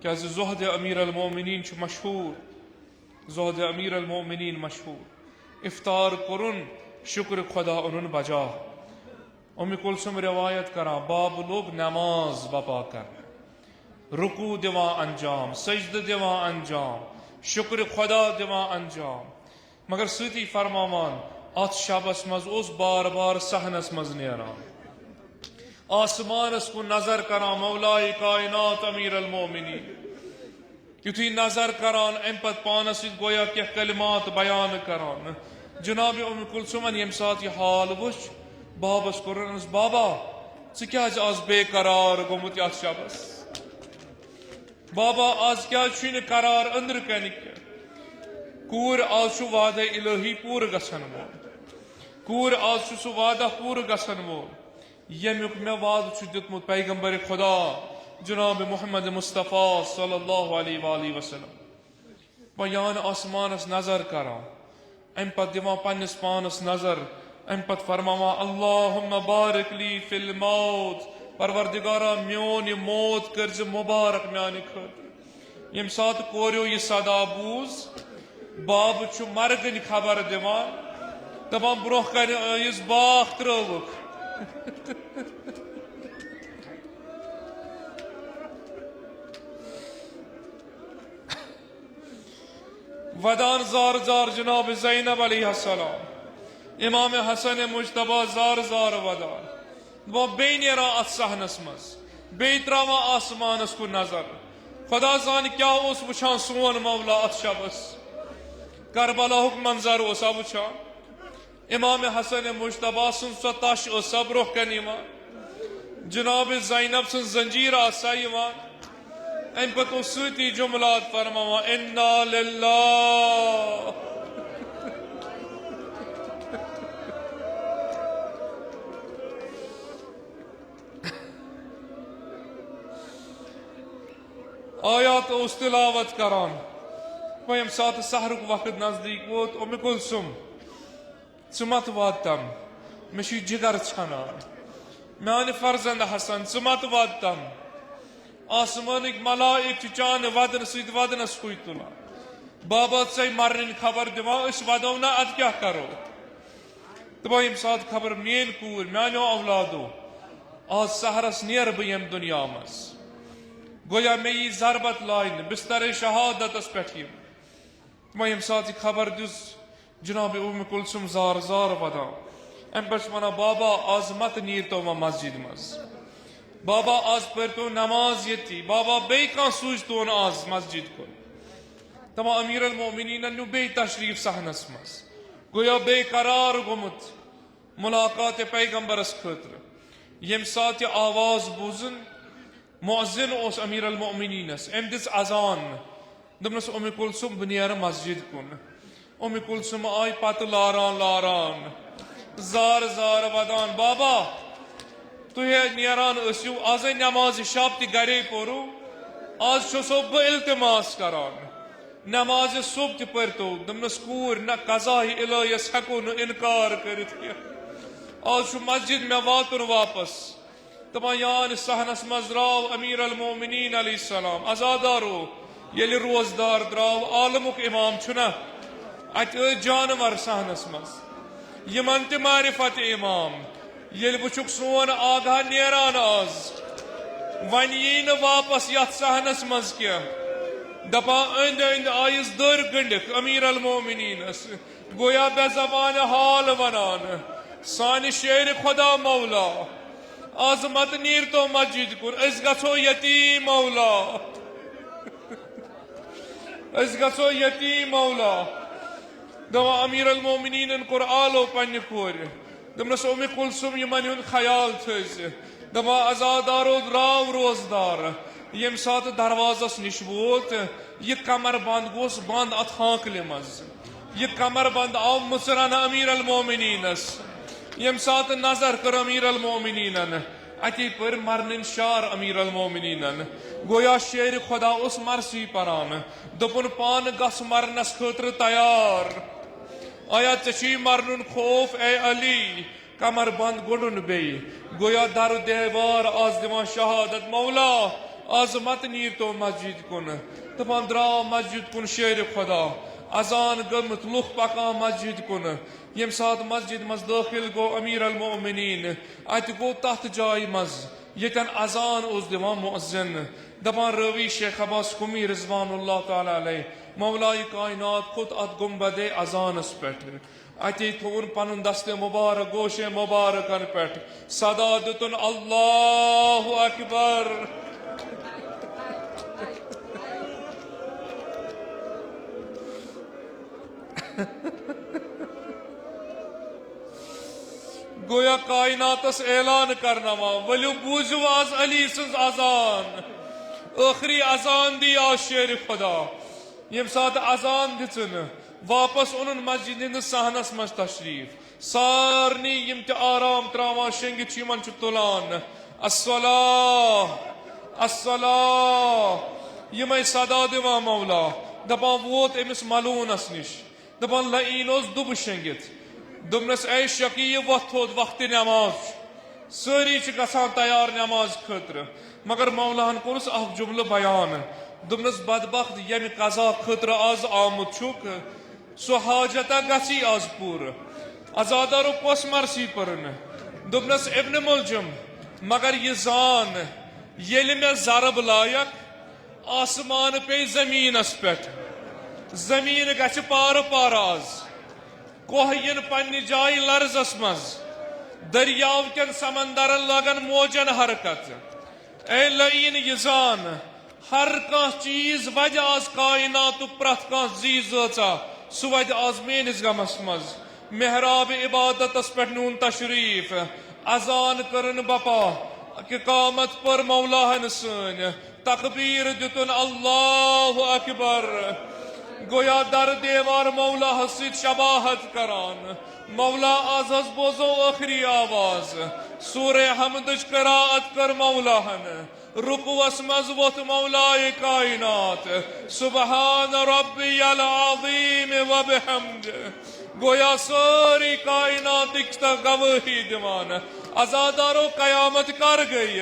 کیازِ زہد امیر المومنین چھُ مشہوٗر زہد امیر المومنین مشہوٗر افطار کوٚرُن شکر خدا اونُن بجا ام کلثوم روایت کران باب لوگ نماز بپا کرنہِ رکوع دِوان انجام سجدٕ دِوان انجام شکر خدا دِوان انجام مگر سۭتی فرماوان اتھ شبس منٛز اوس بار بار صحنس منٛز نیران آسمانس کن نظر کران مولائے کائنات امیر المومنین یتھُے نظر کران ام پتہٕ پانس سۭتۍ گویا کینٛہہ کلمات بیان کران جناب ام کلثومن ییٚمہِ ساتہٕ یہِ حال وٕچھ بابس کوٚرُنس بابا ژٕ کیازِ آز بے قرار گوٚمُت یتھ شبس بابا آز کیازِ چھُے نہٕ قرار أنٛدرٕ کنہِ کینٛہہ کوٗر آز چھُ وعدے الہی پوٗرٕ گژھن وول کوٗر آز چھُ سُہ وعدہ پوٗرٕ گژھن وول ییٚمیُک مےٚ وعدٕ چھُ دیُتمُت پیغمبر خدا جناب محمد مصطفیٰ صلی اللہ علیہ وآلہ وسلم بیان آسمانس نظر کران ام پتہٕ دِوان پننس پانس نظر ام پتہٕ فرماوان اللہم بارک لی فی الموت پروردگارا میون یہ موت کٔرزِ مبارک میانہِ خٲطرٕ ییٚمہِ ساتہٕ کوریو یہِ صدا بوٗز باب چھُ مرگٕنۍ خبر دِوان دپان برونٛہہ کنہِ ٲیِس باغ ترٲوُکھ ودان زار زار جناب زینب علیہ السلام امام حسن مجتبیٰ زار زار ودان وہ بے نیران ات صحنس مز بے تراوان آسمانس کن نظر خدا زان کیا اوس وچھان سون مولا ات شبس کربلا ہک منظر اوسا وچھان امام حسن مجتبیٰ سن سو تش اوسا برونٛہہ کن یوان جناب زینب سن زنجیر آسا یوان ام پتہٕ اوس سۭتی جملات فرماوان انا للہ آیات اوس تلاوت کران وۄنۍ ییٚمہِ ساتہٕ سحرُک وقت نزدیٖک ووت ام کلثوم ژٕ مت واتتم مےٚ چھُے جگر ژھنان میانہِ فرزند حسن ژٕ مت واتتم آسمانٕکۍ ملائک چھِ چانہِ ودنہٕ سۭتۍ ودنس کُے تُلان بابا ژے مرنٕنۍ خبر دِوان أسۍ ودو نہ ادٕ کیٛاہ کرو دپان ییٚمہِ ساتہٕ خبر میٲنۍ کوٗر میانیو اولادو آز سحرس نیرٕ بہٕ ییٚمہِ دُنیا منٛز گویا مےٚ یی ضربت لاینہٕ بسترے شہادتس پٮ۪ٹھ یِم وۄنۍ ییٚمہِ ساتہٕ یہِ خبر دِژ جناب ام کلثوم زار زار ودان ام پہ ونان بابا آز مت نیر تو مسجد مز، بابا آز پر تو نماز یتی، بابا بی کان سوچ تو آز مسجد کن. تمام امیر المومنین نو بی تشریف صحنس مز گویا بے قرار گمت ملاقات پیغمبرس خاطر. یم سات آواز بوزن مؤذن اس امیر المؤمنینس ام دس اذان دمس ام کلثوم بنیر مسجد کن. ام کلثوم آئی پت لاران لاران زار زار ودان بابا تہ نیران اسیو آز نماز شب تہ گرے پورو آز چھسو بہ التماس کران نماز صبح تہ پرتو دمس کور نہ قضاء الہیس ہیکو نہ انکار کرت کی آج مسجد میں واتن واپس تما یان صحنس مز راو امیر المومنین علیہ السلام ازادارو یل روزدار دراو عالمک امام چھنا ات جانور صحنس مز یمن تہ معرفت امام یل بچک سون آگاہ نیران آز ون یی نہ واپس یت صحنس مز کی دپا اند اند آئس در گنڈک امیر المومنین گویا بے زبان حال ونان سان شیر خدا مولا آز مت نیر تو مسجد کن اس گھو یتیم مولا اس گھو یتیم مولا. دوا امیر المومنین کور آلو پنہ کور دمس ام کلثوم یمن ہند خیال تھز دپا ازادارو راو روزدار یم سات دروازس نش ووت یہ کمر بند گوس بند ات ہانکل مز یہ کمر بند آو مصران امیر المومنینس یم سات نظر کر امیر المومنینن اتی پر مرن شار امیر المومنینن گویا شیر خدا اس مرسی پران دپن پان گس مرنس خاطر تیار آیا چشی مرنن خوف اے علی کمر بند گڈن بی گویا در دیوار آز دیوان شہادت مولا آز مت نیر تو مسجد کن دپان درا مسجد کن شیر خدا اذان گمت لوک پکان مسجد کن یم سات مسجد مز داخل گو امیر المؤمنین ات گو تحت جائی مز یتن اذان اس دیوان مؤذن دپان روی شیخ عباس قمی رضوان اللہ تعالی علیہ مولائی کائنات خود ات گنبد اذانس پیٹھ اتی تھون پنن دست مبارک گوش مبارکن پیٹھ صدا دتن اللہ اکبر. گویا کائناتس اعلان کرنا ولو بوزو آز علی سز اذان آخری اذان دی آز شیر خدا یم سات اذان دن واپس اون مسجد ہند صحنس مز تشریف سارنی یم تہ آرام تراوان شنگت یمن چھ تلان الصلاة الصلاة یمے صدا دِوان مولا دپان ووت امس ملونس نش دپان لعین اوس دُبہٕ شنگت دپنس اے شقی وقت تھوت وقت نماز ساری چھ گژھان تیار نماز خاطر مگر مولاہن کورس اخ جملہ بیان دپنس بدبخت یم قضا خاطر آز آمت چھک سو حاجتہ گژھی آز پور ازادارو کس مرسی پرن دپنس ابن ملجم مگر یہ زان یل میں ضرب لائق آسمان پہ زمینس پہ زمین گژھِ پار پار آز کوہ ین پنہ جائے لرزس مز دریاو کن سمندرن لگن موجن حرکت اے لعین یہ زان ہر کان چیز وجہ آز کائنات پرت کان زی زٲژا سہ وجہ آز میٲنس غمس مز محراب عبادتس پہ نون تشریف اذان کرن بپا کہ قامت پر مولاہن سن تکبیر دتن اللہ اکبر گویا در دیوار مولا حسید شباہت کران مولا آز بوزو آخری آواز سورہ حمدش قرآت کر مولاہن رکوس مزوت مولا کائنات سبحان ربی العظیم و بحمد گویا ساری کائنات اکتا گواہی دیوان ازادارو قیامت کر گئی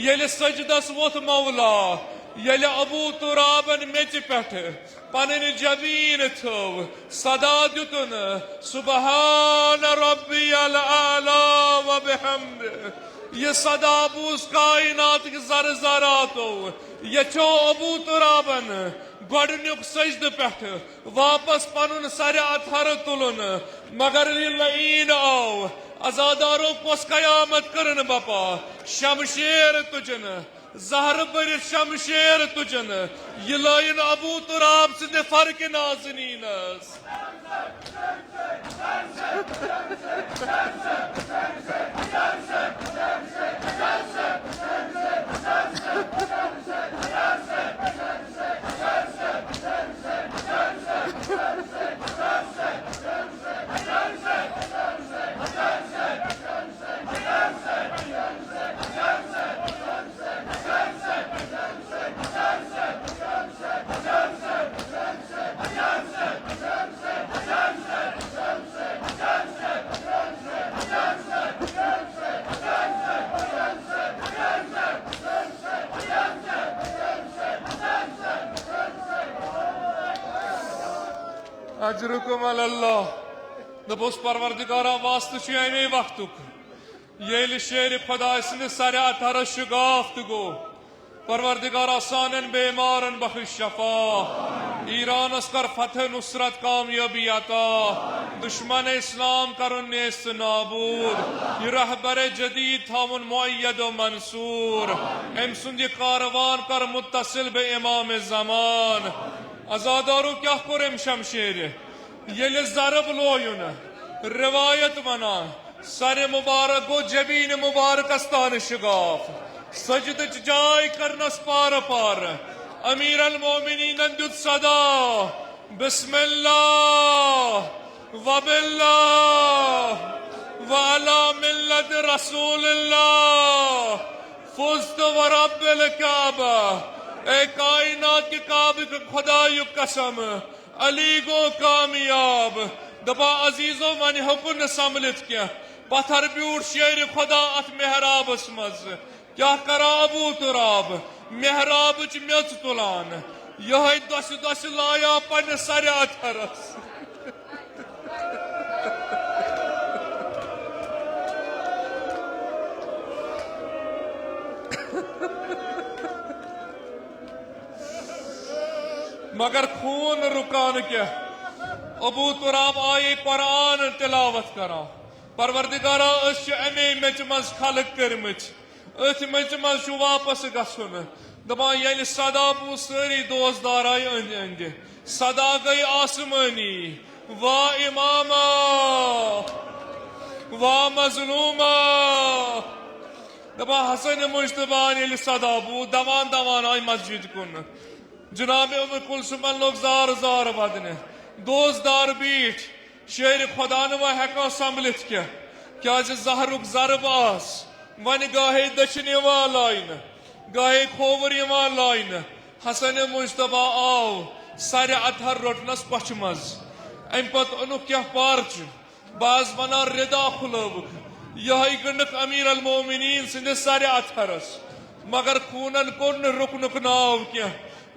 یل سجدس ووت مولا یل ابو ترابن میچ پیٹھ پنن جبین تھو صدا دتن سبحان ربی الاعلی و بحمد یہ صدا بوس کائنات کی زرزاراتو یہ چھو ابو ترابن گوڑنیک سجد پیٹھ واپس پنن سر اتھر تلن مگر یہ لعین آو ازادارو کس قیامت کرن بپا شمشیر تجن زہر بر شمشیر تجن یہ لائن ابو تراب سے فرق نازنین اجرکم علی اللہ دپوس پروردگارا واسطہ چھ امی وقتک ییل شیر خدا سند سر اتھر شگافت گو پروردگارا سانن بیمارن بخش شفا ایران اس کر فتح نصرت کامیابی عطا دشمن اسلام کرن نیست نابود یہ رہبر جدید تھاون معید و منصور ام سند یہ کاروان کر متصل بے امام زمان ازادارو کیا کرم شمشیر یل ضرب لوین روایت منا سر مبارک گو جبین مبارک استان شگاف سجد جائے کرنس پار پار امیر المومنین اندد صدا بسم اللہ وباللہ وعلا ملت رسول اللہ فزت ورب الکعبہ اے کائنات کے کعبہ کے خدایو قسم علی گو کامیاب دبا عزیزو من حکن سملت کیا پتھر بیوٹ شیر خدا ات محراب اسمز کیا کرا ابو تراب محراب چ میچ تلان یہ دس دس لایا پن سر اتھرس مگر خون رکان کیا ابو تراب آئی قرآن تلاوت کرا پروردگارا اس امی مچ مز خلق کرمچ ات مچ مز شو واپس گسن دپان یل صدا بو سری دوستدار آئی اند اند صدا گئی آسمانی وا اماما وا مظلوما دپان حسن مجتبان یل صدا بو دوان دوان آئی مسجد کن جناب ام کلثومن لوگ زار زار ودنے دوستدار بیٹھ شیر خدا نو ہیکا سمبلت کیا زہرک ضرب آس ون گاہے دچھنے والائن گاہے کھوور یوان لائن حسن مجتبہ آو سر اتھر روٹنس پچھ مز ام پت انک کیا پارچ باز بنا ردا کھلوک یہ گنڈک امیر المومنین سند سر اتھرس مگر خونن کن رکنک ناو کیا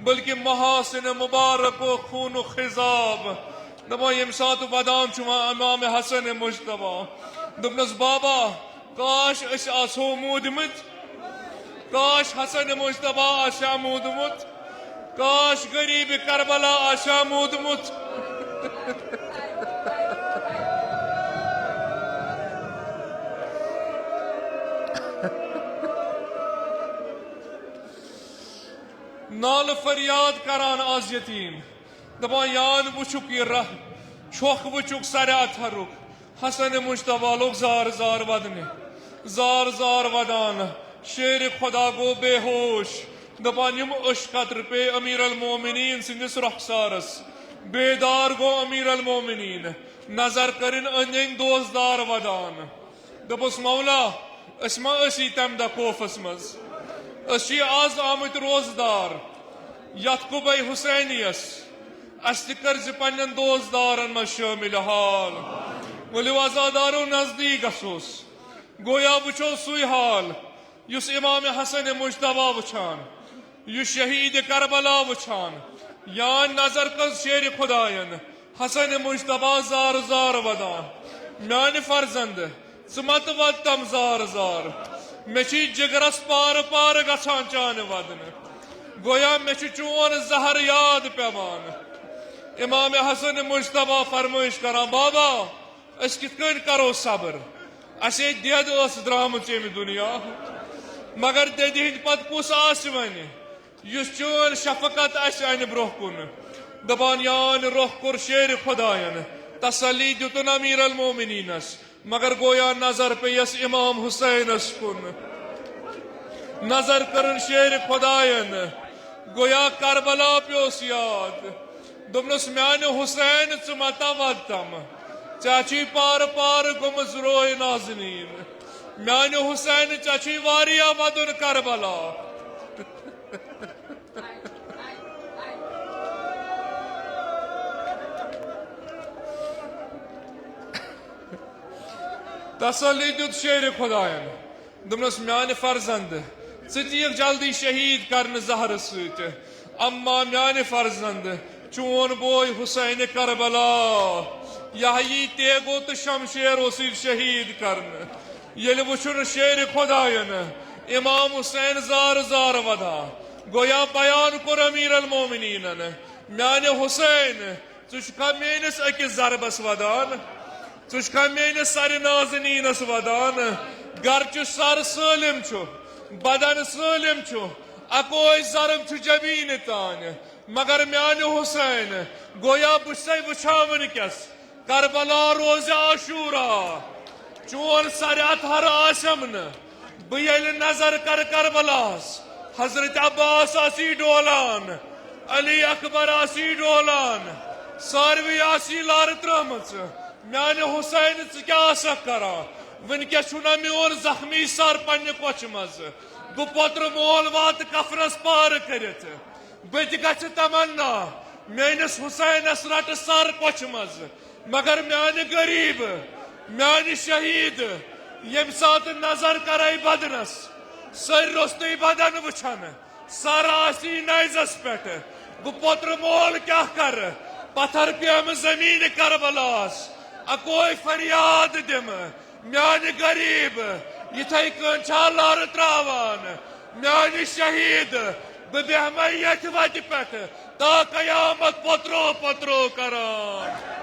بلکہ محاسن مبارک و خون و خضاب دپا یم سات ودان چما امام حسن مجتبہ دپنس بابا کاش اس آسو مودمت کاش حسن مجتبہ آشا مودمت کاش غریب کربلا آشا مودمت نال فریاد کران آز یتیم دپان یان وچک یہ رہ چھوک وچک سر اتھرک حسن مجتبہ لوگ زار زار ودنے زار زار ودان شیر خدا گو بے ہوش دپان یم عشق قطر پہ امیر المومنین سندس رخسارس بیدار گو امیر المومنین نظر کرن اندین دوستدار ودان دپس مولا اسما اسی تم دا کوفس مز اسی آز آمت روزدار یت قبی حسینیس اس کرز پنن دوستدارن میں شامل حال ولی وزادارو نزدیک اسوس گویا وچو سوی حال یس امام حسن مجتبہ وچان یس شہید کربلا وچان یان نظر کز شیر خداین حسن مجتبہ زار زار ودان میان فرزند سمت ود تم زار زار مچی جگرس پار پار گژھان چانہ ودن گویا مے چون زہر یاد پیوان امام حسن مجتبہ فرمائش کران بابا اس کت کن کرو صبر اسے دید اس درامچ ام دنیا مگر دد ہند پت کس آس ون اس چون شفقت اس ان برہ کن دپان یان روح کور شیر خدائن تسلی دتن امیر المومنینس مگر گویا نظر پیس امام حسینس کن نظر کرن شیر خدائن گویا کربلا پیوس یاد دپنس میانہ حسین ث متا ودتم چاچی پار پار گمز روح نازنین میانہ حسین چاچی واریا ودن کربلا تسلی دیت شیر خدائن دپنس میانہ فرزند ثیق جلدی شہید کرن زہر ست اما میانہ فرزند چون بوئے حسین کربلا یہ تیگو تو شمشیرو ست شہید کرن یل وچن شیر خدائن امام حسین زار زار ودا گویا بیان کور امیر المومنین میانہ حسین ثا میس اکس ضربس ودان ثا میس سر نازنینس ودان گرچہ سر سالم بدن سالم اکوئی ضرب جبین تان مگر میانہ حسین گویا بس وچھا ونکس کربلا روز عاشورا چون سر اطہر آسم بل نظر کر کربلاس حضرت عباس آسی ڈولان علی اکبر آسی ڈولان ساروی آسی لار ترمچ میانہ حسین ثا کران ونکس چھنا میون زخمی سر پنہ کوچ مز بہ پوتر مول وات کفرس پار کرت بت گھ تمنا میانس حسینس رٹ سر کوچ مز مگر میانہ غریب میانہ شہید یم سات نظر کرے بدنس سر روستی بدن وچھن سر آسی نیزس پہ بہ پوتر مول کیا کر پتھر پیم زمین کربلاس اکوئی فریاد دم میانہ غریب یتھے کن چھا لار تراوان میانہ شہید بہ بیہمے یتھ وتہ پہ تا قیامت پترو پترو کران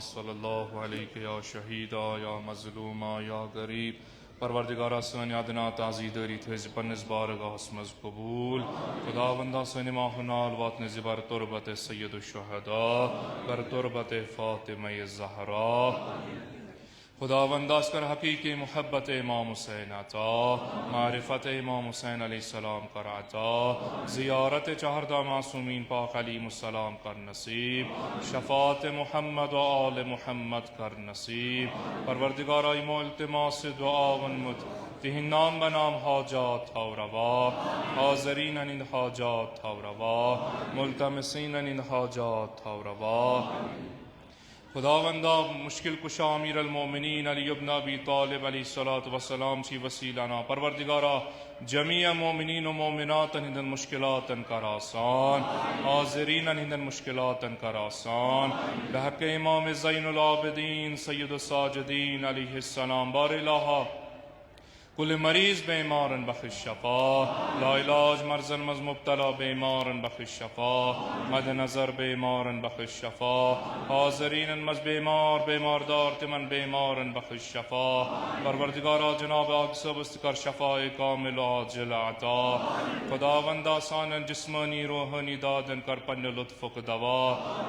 صلی اللہ علیہ یا شہیدا یا مظلوما یا غریب پروردگارہ سن یادنا تعزی داری تھز پنس بارگاہ اسمز قبول خداوندہ سن ماہنال واتن زبر تربت سید الشہداء بر تربت فاطمہ الزہرا خداوندہ اس کر حقیقی محبت امام حسین عطا معرفت امام حسین علیہ السلام کر عطا زیارت چہردہ معصومین پاک علیہ السلام کر نصیب شفاعت محمد و آل محمد کر نصیب پروردگارہ ایمو التماس دعا ونمت تہن نام بنام حاجات تھاو روا حاضرین ان حاجات تھاو روا ملتمسین ان حاجات تھاو روا خداوندہ مشکل کشا امیر المومنین علی ابن ابی طالب علیہ الصلوۃ والسلام سی وسیلہ پروردگارہ جمیع مومنین و مومنات ہندن مشکلات کر آسان حاضرین ہندن مشکلات کر آسان بحق امام زین العابدین سید الساجدین علیہ السلام بار الہ کل مریض بیمارن بخش شفا لا علاج مرزن مز مبتلا بیمارن بخش شفا مد نظر بیمارن بخش شفا حاضرین مز بیمار دار تمن بیمارن بخش شفا پروردگارہ جناب آگ سبست کر شفا کامل عاجل عطا خداوندہ سانن جسمانی روحانی دادن کر پن لطف دوا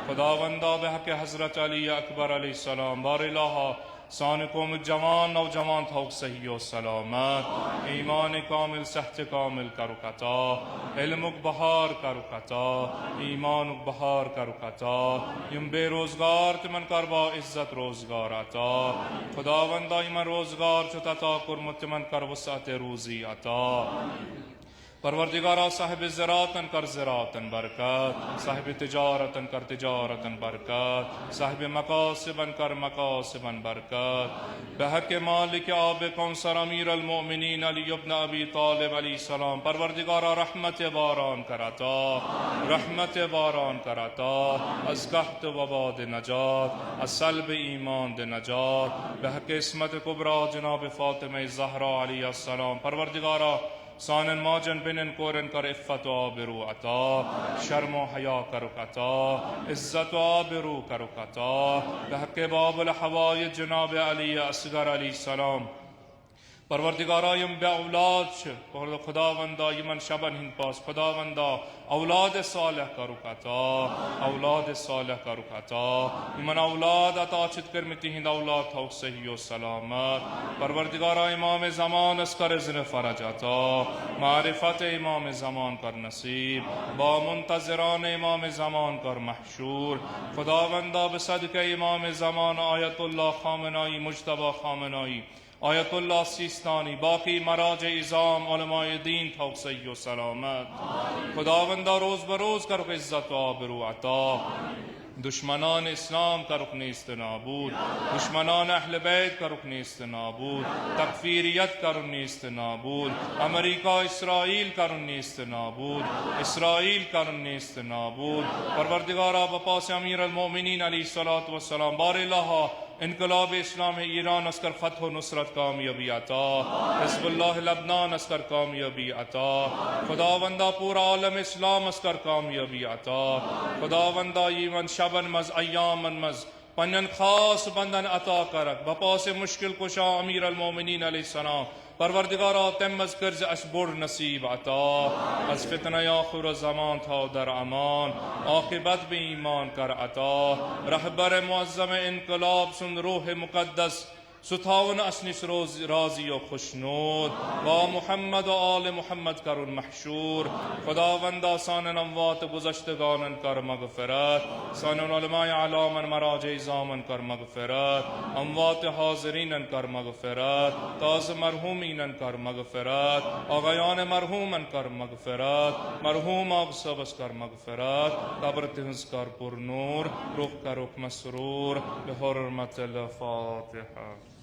خداوندہ بحق حضرت علی اکبر علیہ السلام بار الہ سان قوم جوان نوجوان تھوک صحیح و سلامت ایمان کامل صحت کامل کرو قطا علمک بہار کرو قطا ایمانک بہار کرو قطا یم بے روزگار تمن کروا عزت روزگار عطا خداوندہ ایمن روزگار چو عطا کرمت تمن کر وسعت روزی عطا پروردگارہ صاحب زراعتن کر زراعتن برکت صاحب تجارتن کر تجارتن برکت صاحب مقاصبن کر مقاصبن برکت بحق مالک آب کونسر امیر المؤمنین علی ابن ابی طالب علیہ السلام پروردگارہ رحمت باران کرتا رحمت باران کرتا از قحط وباد نجات از سلب ایمان د نجات بحق عصمت کبریٰ جناب فاطمہ زہرا علیہ السلام پروردگارہ سانن ماجن بنن کورن کر عفت و آبرو عطا شرم و حیا کرک عطا عزت و آبرو کرک عطا بحق باب الحوائج جناب علی اصغر علیہ السلام پروردگارایم به اولاد خداوندا یمن شبن ہند پاس خداوندا اولاد صالح کرک عطا اولاد صالح کرک عطا یمن اولاد عطا چت کرمتی ہند اولاد تھو صحیح و سلامت پروردگارا امام زمان اسکر ازن فرج عطا معرفت امام زمان کر نصیب با منتظران امام زمان کر محشور خداوندا بصدق امام زمان آیت اللہ خامنائی مجتبی خامنائی آیت اللہ سیستانی باقی مراج اعظام علماء دین تھو صحیح و سلامت خداوندہ روز بروز کر عزت و آبرو عطا دشمنان اسلام کا رکن استنابود دشمنان اہل بیت کا رکن استنابود تکفیریت کا رکن استنابود امریکہ اسرائیل کا رکن استنابود اسرائیل کا رکن استنابود پروردگارا بپاس امیر المومنین علیہ الصلوۃ والسلام بار اللہ انقلاب اسلام ایران اسکر فتح و نصرت کامیابی عطا حزب اللہ لبنان اسکر کامیابی عطا خداوندہ پورا عالم اسلام اسکر کامیابی عطا خداوندہ ایمن شبن مز ایامن مز پنن خاص بندن عطا کرک بپاس مشکل کشا امیر المومنین علیہ السلام پروردگارا تمز کرز اس بڑ نصیب عطا از فتنہ آخر زمان تھا در امان عاقبت بھی ایمان کر عطا رہبر معظم انقلاب سن روح مقدس ستاون اسنس روز راضی و خوشنود با محمد و آل محمد کرن محشور خداوندہ سانن اموات گزشتگانن کر مغفرت سانن علماء علامن مراجع ازامن کر مغفرت اموات حاضرینن کر مغفرت تاز مرحومینن کر مغفرت آغایان مرحومن کر مغفرت مرحوم آب سبس کر مغفرت قبر تہنز کر پر نور رخ کر رخ مسرور بحرمت الفاتحہ